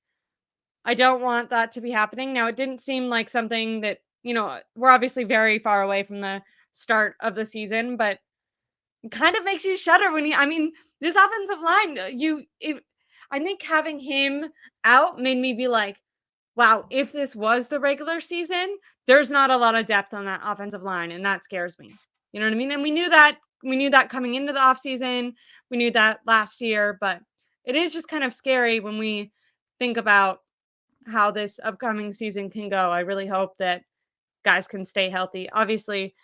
I don't want that to be happening. Now, it didn't seem like something that, we're obviously very far away from the start of the season, but it kind of makes you shudder when I mean, this offensive line, I think having him out made me be like, wow, if this was the regular season, there's not a lot of depth on that offensive line, and that scares me. You know what I mean? And we knew that coming into the offseason. We knew that last year, but it is just kind of scary when we think about how this upcoming season can go. I really hope that guys can stay healthy. Obviously,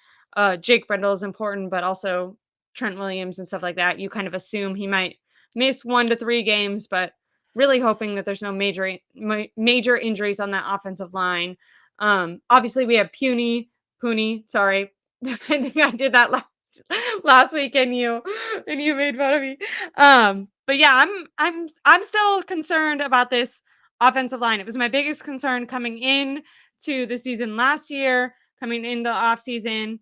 Jake Brendel is important, but also Trent Williams and stuff like that. You kind of assume he might miss 1 to 3 games, but really hoping that there's no major injuries on that offensive line. Obviously, we have Pooney. Sorry, I think I did that last week, and you made fun of me. But yeah, I'm still concerned about this offensive line. It was my biggest concern coming in to the season last year, coming into the off season,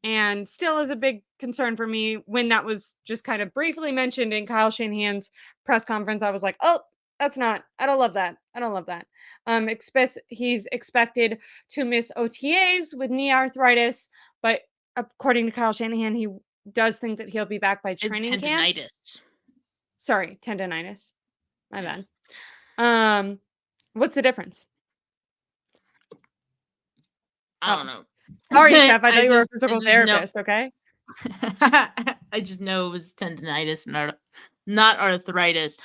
and still is a big concern for me. When that was just kind of briefly mentioned in Kyle Shanahan's press conference, I was like, oh, I don't love that. He's expected to miss OTAs with knee arthritis, but according to Kyle Shanahan, he does think that he'll be back by It's training camp. tendinitis. Sorry, tendinitis. My Yeah. bad. What's the difference? I don't know. Sorry, Steph. I thought you were a I physical just know- therapist. Okay. I just know it was tendinitis, not arthritis.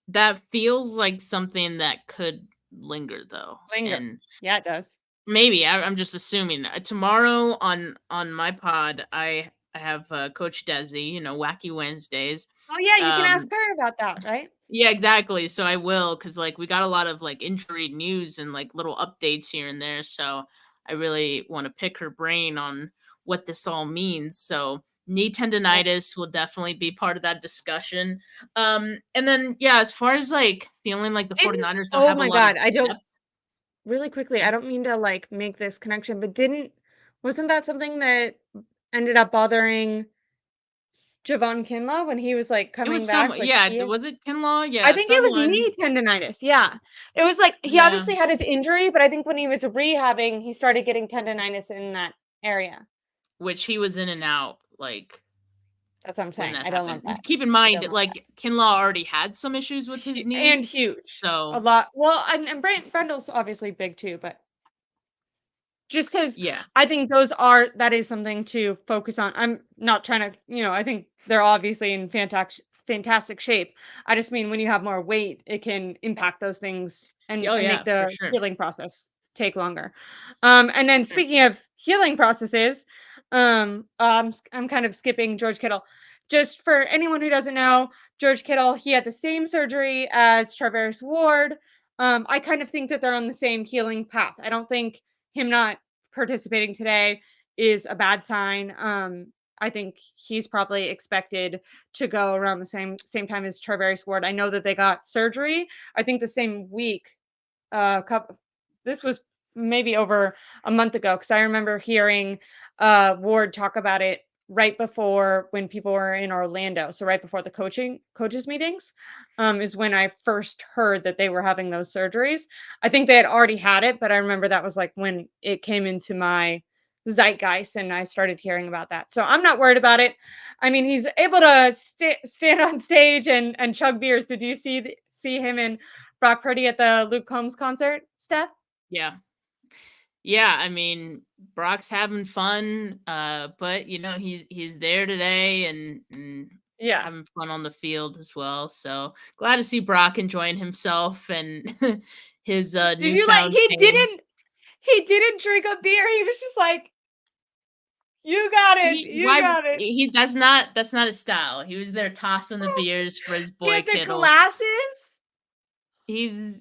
That feels like something that could linger though. And Yeah, it does. maybe I'm just assuming. Tomorrow on my pod, I have Coach Desi. Wacky Wednesdays. Oh yeah, you can ask Um, her about that, right? yeah, exactly. So I will, because like we got a lot of like injury news and like little updates here and there. So I really want to pick her brain on what this all means. So knee tendinitis will definitely be part of that discussion. And then yeah, as far as like feeling like the 49ers don't Oh have a my lot of God, I don't depth. really quickly. I don't mean to like make this connection, but wasn't that something that ended up bothering Jauan Kinlaw when he was like It coming was back? Like was it Kinlaw? I Yeah, think it was someone. knee tendinitis. Yeah, it was like he Yeah, obviously had his injury, but I think when he was rehabbing, he started getting tendinitis in that area. which he was in and out like That's what I'm when saying. that I don't happened. love that. Keep in I mind, don't love that. like Kinlaw already had some issues with his knee, And huge. A so lot. Well, and Brendel's obviously big too, but just because yeah. I think that is something to focus on. I'm not trying to, I think they're obviously in fantastic shape. I just mean when you have more weight, it can impact those things Oh and yeah, make for the sure. healing process take longer. And then Sure. speaking of healing processes, I'm kind of skipping George Kittle. Just for anyone who doesn't know, George Kittle, he had the same surgery as Charvarius Ward. I kind of think that they're on the same healing path. I don't think him not participating today is a bad sign. I think he's probably expected to go around the same time as Charvarius Ward. I know that they got surgery. I think the same week. Couple. This was maybe over a month ago, because I remember hearing Ward talk about it right before when people were in Orlando. So right before the coaches meetings, is when I first heard that they were having those surgeries. I think they had already had it, but I remember that was like when it came into my zeitgeist and I started hearing about that. So I'm not worried about it. I mean, he's able to stand on stage and chug beers. Did you see him and Brock Purdy at the Luke Combs concert, Steph? Yeah. Yeah, I mean, Brock's having fun, but he's there today and Yeah. having fun on the field as well. So glad to see Brock enjoying himself and his Did you like newfound fame. he didn't drink a beer. He was just like, "You got it. He You why got it." he that's not his style. He was there tossing the beers for his He boy had the Kittle. glasses. So He's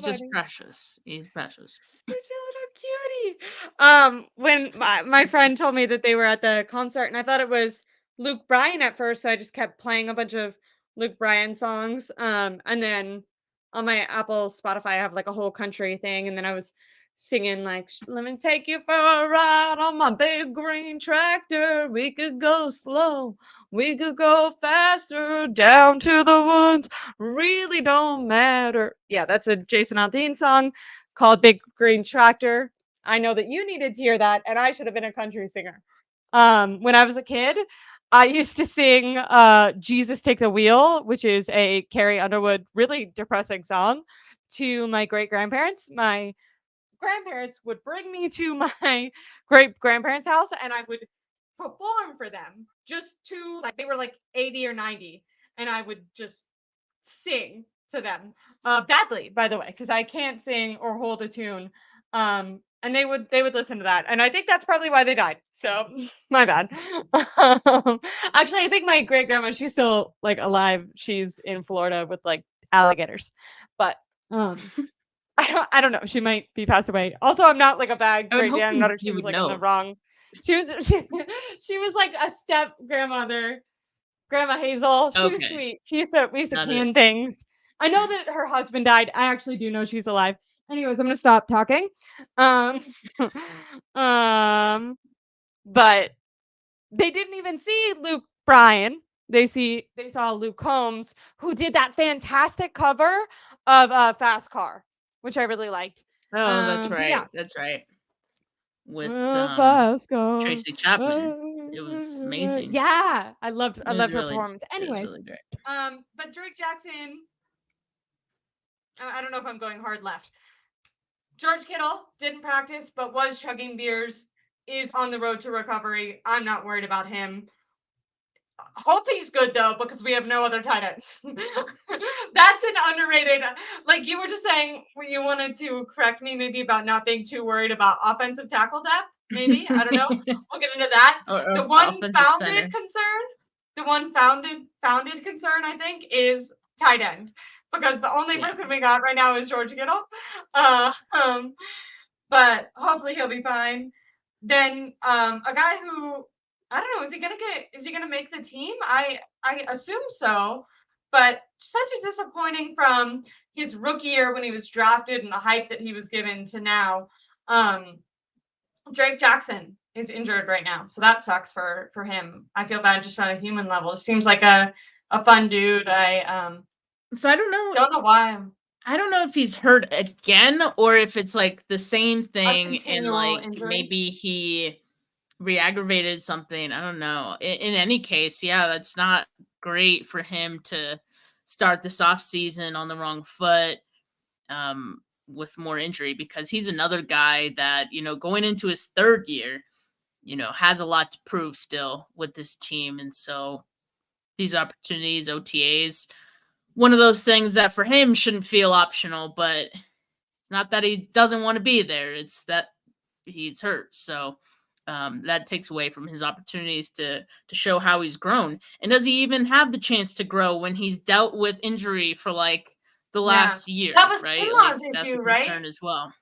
just funny. precious. He's precious. Such a little cutie. When my friend told me that they were at the concert, and I thought it was Luke Bryan at first, so I just kept playing a bunch of Luke Bryan songs. And then on my Apple Spotify, I have like a whole country thing, and then I was singing like, "Let me take you for a ride on my big green tractor. We could go slow, we could go faster, down to the woods. Really don't matter." Yeah, that's a Jason Aldean song called Big Green Tractor. I know that you needed to hear that, and I should have been a country singer. When I was a kid, I used to sing Jesus Take the Wheel, which is a Carrie Underwood really depressing song, to my great grandparents. My grandparents would bring me to my great grandparents' house and I would perform for them just to like they were like 80 or 90 and I would just sing to them badly, by the way, because I can't sing or hold a tune. And they would listen to that, and I think that's probably why they died. So my bad. Actually, I think my great grandma, she's still like alive. She's in Florida with like alligators, but I don't know. She might be passed away. Also, I'm not like a bad I would great hope grand you daughter. She you was would like in the know. wrong. She was like a step grandmother. Grandma Hazel, she was Okay. sweet. We used to Not a can things. I know that her husband died. I actually do know she's alive. Anyways, I'm gonna stop talking. Um, um, but they didn't even see Luke Bryan. They saw Luke Combs, who did that fantastic cover of Fast Car, which I really liked. Oh, that's But yeah, right. That's right. With Fast Car. Tracy Chapman. It was amazing. Yeah, I It was loved her really performance. it was Anyways, really great. but Drake Jackson, I don't know if I'm going hard left. George Kittle didn't practice, but was chugging beers, is on the road to recovery. I'm not worried about him. Hope he's good though, because we have no other tight ends. That's an underrated. Like you were just saying, you wanted to correct me maybe about not being too worried about offensive tackle depth. Maybe I don't know. We'll get into that. or The one offensive founded center. concern, the one founded concern, I think, is tight end because the only Yeah. person we got right now is George Kittle. Uh, um, but hopefully he'll be fine. Then a guy who I don't know, is he gonna make the team? I assume so, but such a disappointing from his rookie year when he was drafted and the hype that he was given to now. Um Drake Jackson is injured right now, so that sucks for him. I feel bad just on a human level. It seems like a fun dude. So Don't know why I don't know if he's hurt again or if it's like the same a thing and continual like injury. maybe he re-aggravated something. I don't know. In any case, yeah, that's not great for him to start this off season on the wrong foot with more injury because he's another guy that, going into his third year, has a lot to prove still with this team. And so these opportunities, OTAs, one of those things that for him shouldn't feel optional, but it's not that he doesn't want to be there. It's that he's hurt. So that takes away from his opportunities to show how he's grown. And does he even have the chance to grow when he's dealt with injury for like the Yeah. last year, That was right? Like Kinlaw's that's a issue, right? concern as well.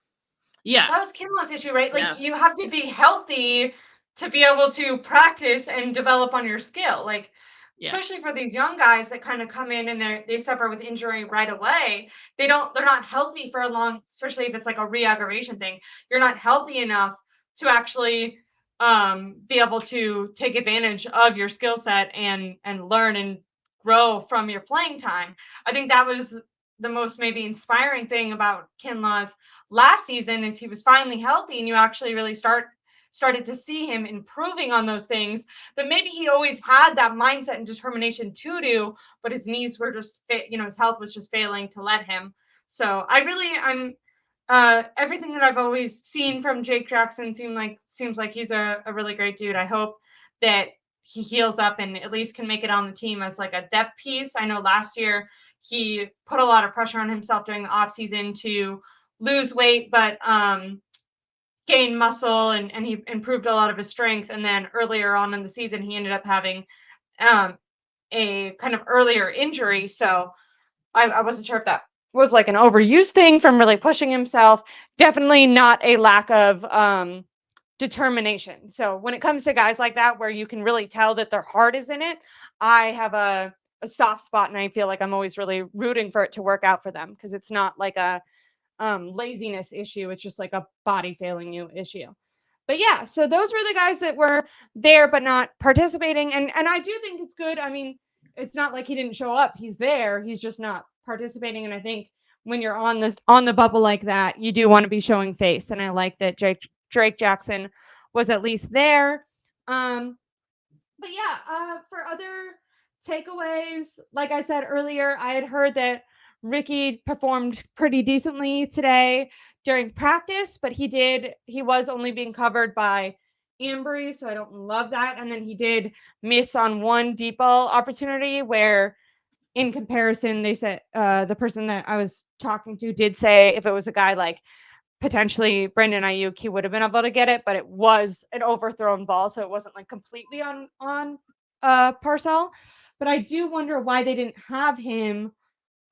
Yeah. That was Kinlaw's issue, right? Like Yeah. you have to be healthy to be able to practice and develop on your skill. Like Yeah. especially for these young guys that kind of come in and they suffer with injury right away. They're not healthy for a long, especially if it's like a re-aggravation thing. You're not healthy enough to actually be able to take advantage of your skill set and learn and grow from your playing time. I think that was the most maybe inspiring thing about Kinlaw's last season is he was finally healthy and you actually really started to see him improving on those things that maybe he always had that mindset and determination to do, but his knees were just, his health was just failing to let him. So I'm everything that I've always seen from Jake Jackson seems like he's a really great dude. I hope that he heals up and at least can make it on the team as like a depth piece. I know last year he put a lot of pressure on himself during the offseason to lose weight, but gain muscle and he improved a lot of his strength. And then earlier on in the season, he ended up having a kind of earlier injury. So I wasn't sure if that was like an overuse thing from really pushing himself. Definitely not a lack of determination. So when it comes to guys like that, where you can really tell that their heart is in it, I have a soft spot and I feel like I'm always really rooting for it to work out for them because it's not like a laziness issue. It's just like a body failing you issue. But yeah, so those were the guys that were there but not participating. And I do think it's good. I mean, it's not like he didn't show up. He's there. He's just not participating. And I think when you're on the bubble like that, you do want to be showing face. And I like that Drake Jackson was at least there. But yeah, for other takeaways, like I said earlier, I had heard that Ricky performed pretty decently today during practice, but he was only being covered by Ambry, so I don't love that. And then he did miss on one deep ball opportunity where in comparison, they said the person that I was talking to did say if it was a guy like potentially Brandon Aiyuk, he would have been able to get it, but it was an overthrown ball, so it wasn't like completely on Pearsall. But I do wonder why they didn't have him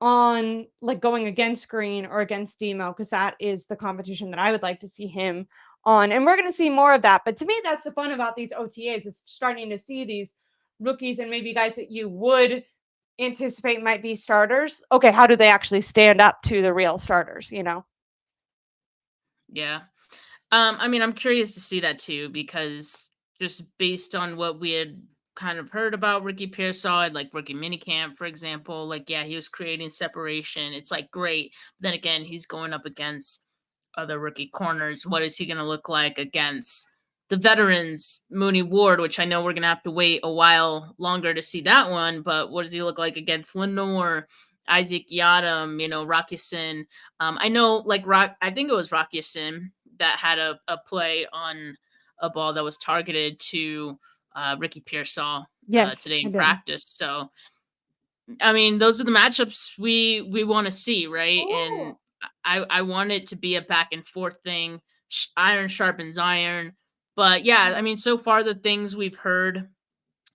on like going against Green or against Demo, because that is the competition that I would like to see him on. And we're going to see more of that. But to me, that's the fun about these OTAs is starting to see these rookies and maybe guys that you would anticipate might be starters. Okay, how do they actually stand up to the real starters, you know? Yeah. I mean, I'm curious to see that too, because just based on what we had kind of heard about Ricky Pearsall and like rookie minicamp, for example, like, yeah, he was creating separation. It's like great. But then again, he's going up against other rookie corners. What is he going to look like against the veterans, Mooney Ward, which I know we're going to have to wait a while longer to see that one. But what does he look like against Lenore? Isaac Yadam, Rockison. I know, like, I think it was Rockison that had a play on a ball that was targeted to Ricky Pearsall Yes, today I in did. practice. So, I mean, those are the matchups we want to see, right? And Oh, I want it to be a back and forth thing. Iron sharpens iron. But yeah, I mean, so far the things we've heard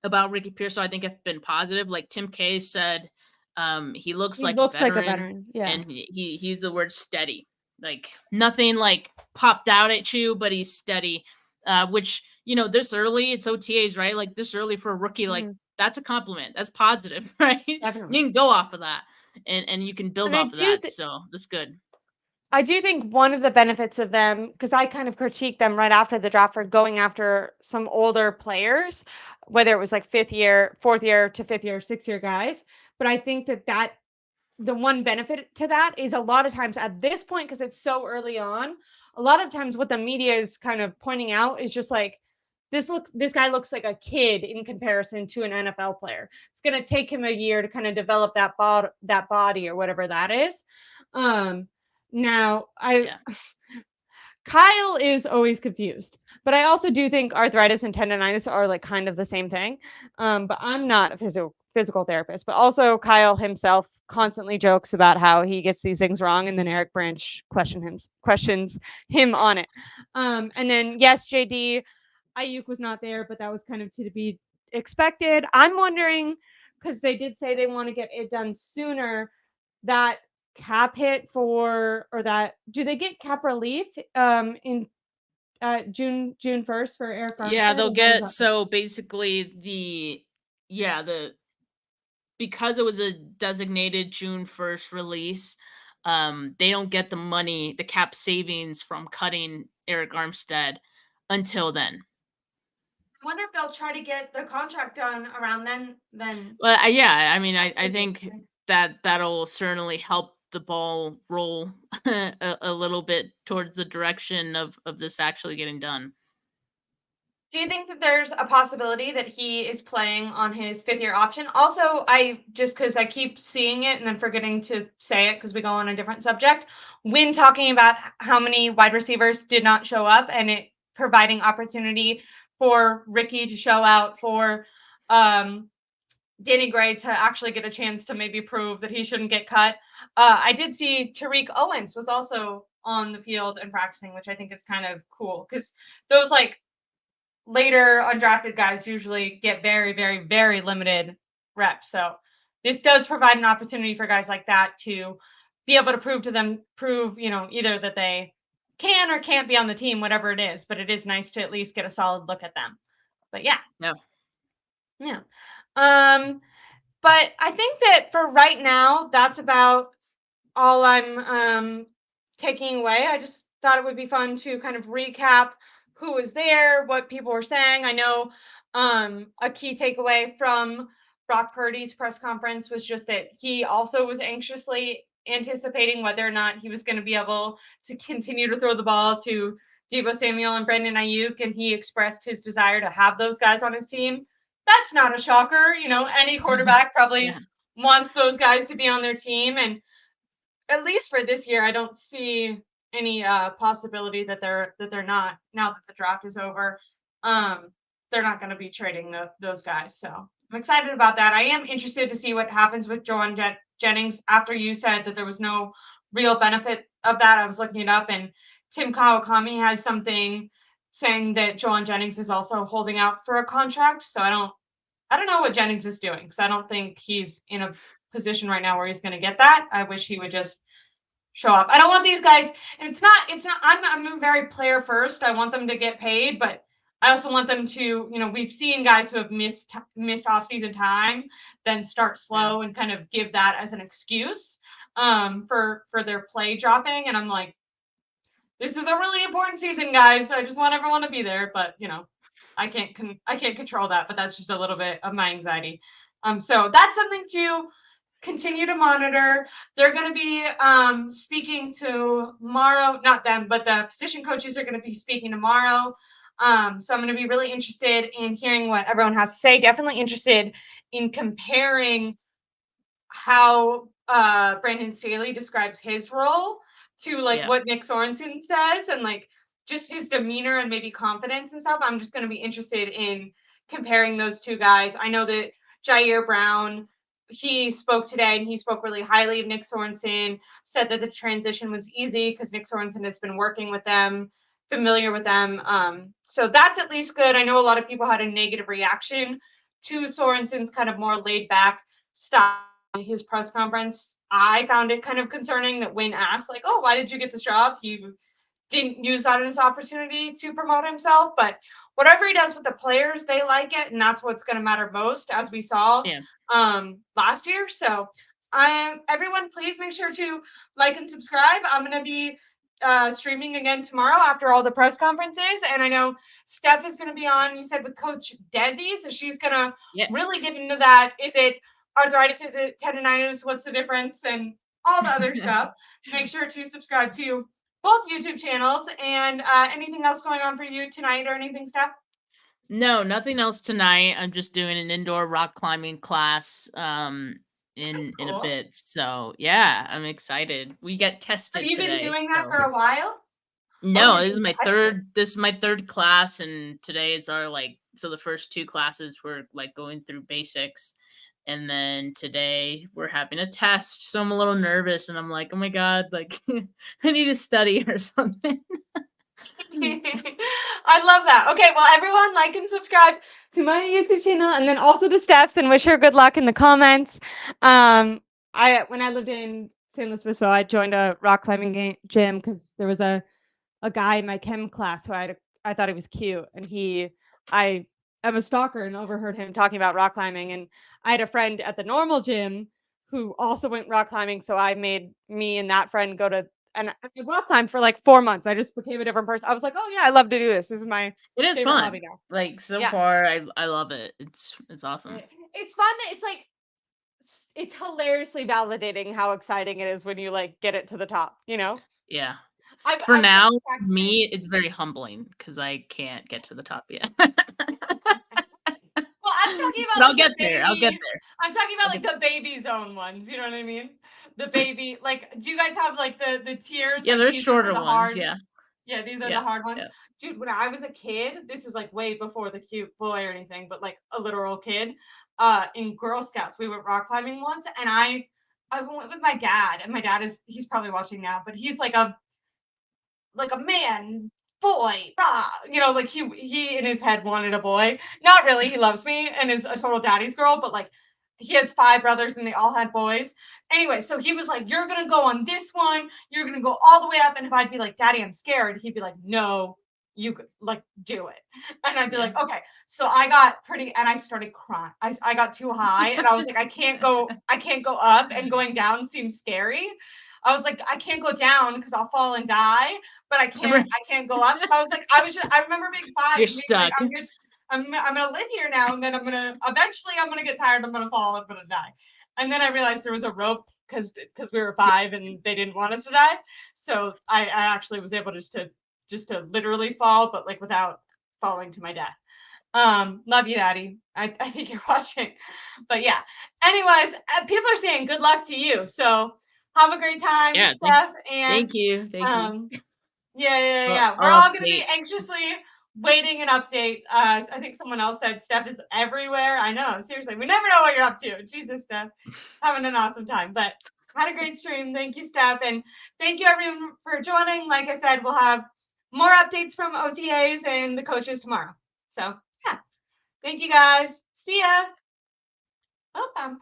about Ricky Pearsall, I think have been positive. Like Tim K said, he looks he like a looks like a veteran, veteran. Yeah. and he used the word steady. Like nothing like popped out at you, but he's steady. Which this early, it's OTAs, right? Like this early for a rookie, like Mhm, that's a compliment. That's positive, right? You definitely. can go off of that, and you can build And off of that. So that's good. I do think one of the benefits of them, because I kind of critiqued them right after the draft for going after some older players, whether it was like fifth year, fourth year to fifth year, 6 year guys. But I think that the one benefit to that is a lot of times at this point, because it's so early on, a lot of times what the media is kind of pointing out is just like this guy looks like a kid in comparison to an NFL player. It's going to take him a year to kind of develop that body or whatever that is. Um now I Yeah. Kyle is always confused, but I also do think arthritis and tendonitis are like kind of the same thing. But I'm not a physical therapist. But also Kyle himself constantly jokes about how he gets these things wrong, and then Eric Branch questions him on it. And then yes, JD Ayuk was not there, but that was kind of to be expected. I'm wondering because they did say they want to get it done sooner. That cap hit for or that do they get cap relief in June 1st for Eric Yeah, Armstead they'll or how does get that work? so basically the because it was a designated June 1st release, they don't get the money, the cap savings from cutting Eric Armstead until then. I wonder if they'll try to get the contract done around then. Well, yeah, I mean, I think that'll certainly help the ball roll a little bit towards the direction of this actually getting done. Do you think that there's a possibility that he is playing on his 5th-year option? Also, I just because I keep seeing it and then forgetting to say it because we go on a different subject. When talking about how many wide receivers did not show up and it providing opportunity for Ricky to show out, for Danny Gray to actually get a chance to maybe prove that he shouldn't get cut. I did see Tariq Owens was also on the field and practicing, which I think is kind of cool because those like later undrafted guys usually get very, very, very limited reps. So this does provide an opportunity for guys like that to be able to prove, either that they can or can't be on the team, whatever it is. But it is nice to at least get a solid look at them. But yeah. Yeah. But I think that for right now, that's about all I'm taking away. I just thought it would be fun to kind of recap who was there, what people were saying. I know a key takeaway from Brock Purdy's press conference was just that he also was anxiously anticipating whether or not he was going to be able to continue to throw the ball to Deebo Samuel and Brandon Aiyuk, and he expressed his desire to have those guys on his team. That's not a shocker. Any quarterback probably wants those guys to be on their team, and at least for this year, I don't see any possibility that they're not, now that the draft is over. They're not going to be trading those guys. So I'm excited about that. I am interested to see what happens with Jauan Jennings after you said that there was no real benefit of that. I was looking it up, and Tim Kawakami has something saying that Jauan Jennings is also holding out for a contract. So I don't know what Jennings is doing, because I don't think he's in a position right now where he's going to get that. I wish he would just show up. I don't want these guys, and it's not, I'm very player first. I want them to get paid, but I also want them to, we've seen guys who have missed off-season time, then start slow and kind of give that as an excuse for their play dropping. And I'm like, this is a really important season, guys. I just want everyone to be there, but I can't control that, but that's just a little bit of my anxiety. So that's something to continue to monitor. They're going to be speaking tomorrow, not them, but the position coaches are going to be speaking tomorrow. So I'm going to be really interested in hearing what everyone has to say. Definitely interested in comparing how Brandon Staley describes his role to what Nick Sorensen says, and just his demeanor and maybe confidence and stuff. I'm just going to be interested in comparing those two guys. I know that Jair Brown, he spoke today and he spoke really highly of Nick Sorensen, said that the transition was easy because Nick Sorensen has been working with them, familiar with them. So that's at least good. I know a lot of people had a negative reaction to Sorensen's kind of more laid back style in his press conference. I found it kind of concerning that when asked, oh, why did you get this job? He didn't use that as an opportunity to promote himself, but whatever he does with the players, they like it, and that's what's going to matter most, as we saw last year. So everyone, please make sure to like and subscribe. I'm going to be streaming again tomorrow after all the press conferences, and I know Steph is going to be on, you said, with Coach Desi, so she's going to really get into that. Is it arthritis? Is it tendonitis? What's the difference? And all the other stuff. Make sure to subscribe to both YouTube channels. And anything else going on for you tonight or anything, Steph? No, nothing else tonight. I'm just doing an indoor rock climbing class in a bit. So yeah, I'm excited. We get tested. Have you been doing that for a while? No, this is my third class, and today is our so the first two classes were going through basics. And then today we're having a test. So I'm a little nervous, and I'm like, oh my God, I need to study or something. I love that. Okay, well, everyone, like and subscribe to my YouTube channel, and then also to Steph's, and wish her good luck in the comments. When I lived in San Luis Obispo, I joined a rock climbing gym because there was a guy in my chem class who I thought he was cute, and I I'm a stalker and overheard him talking about rock climbing. And I had a friend at the normal gym who also went rock climbing. So I made me and that friend go to and I rock climbed for like 4 months. I just became a different person. I was like, oh yeah, I love to do this. This is my It is favorite hobby fun. now. Like so Yeah. far, I love it. It's awesome. It's fun. It's like it's hilariously validating how exciting it is when you like get it to the top, you know? Yeah. For I've now, been practicing. me, it's very humbling because I can't get to the top yet. Well, I'm talking But about I'll like the get there. I'll get baby. there. I'm talking I'll about get like the baby zone ones. You know what I mean? The baby. Like, do you guys have like the tiers? Yeah, Like there's these are for shorter the ones. hard. Yeah. Yeah, these are the Yeah. hard ones. Yeah. Dude, when I was a kid, this is like way before the cute boy or anything, but like a literal kid. In Girl Scouts, we went rock climbing once, and I went with my dad, and my dad he's probably watching now, but he's like a man boy, rah, you know, like he in his head wanted a boy. Not really. He loves me and is a total daddy's girl, but like he has 5 brothers and they all had boys. Anyway, so he was like, "You're gonna go on this one. You're gonna go all the way up." And if I'd be like, "Daddy, I'm scared," he'd be like, "No, you could like do it." And I'd be Yeah. like, "Okay." So I got pretty, and I started crying. I got too high, and I was like, I can't go up, and going down seems scary. I was like, I can't go down because I'll fall and die, but I can't go up. So I was like, I remember being 5 You're and being like, stuck. I'm gonna live here now, and then I'm gonna get tired, I'm gonna fall, I'm gonna die. And then I realized there was a rope because we were 5 and they didn't want us to die. So I actually was able just to literally fall, but like without falling to my death. Love you, Daddy. I think you're watching. But yeah. Anyways, people are saying good luck to you. So have a great time, Yeah. Steph. And Thank you. Thank you. yeah. We're I'll all gonna be update. anxiously waiting an update. I think someone else said Steph is everywhere. I know, seriously. We never know what you're up to. Jesus, Steph. Having an awesome time. But had a great stream. Thank you, Steph. And thank you everyone for joining. Like I said, we'll have more updates from OTAs and the coaches tomorrow. So yeah. Thank you guys. See ya. Oh,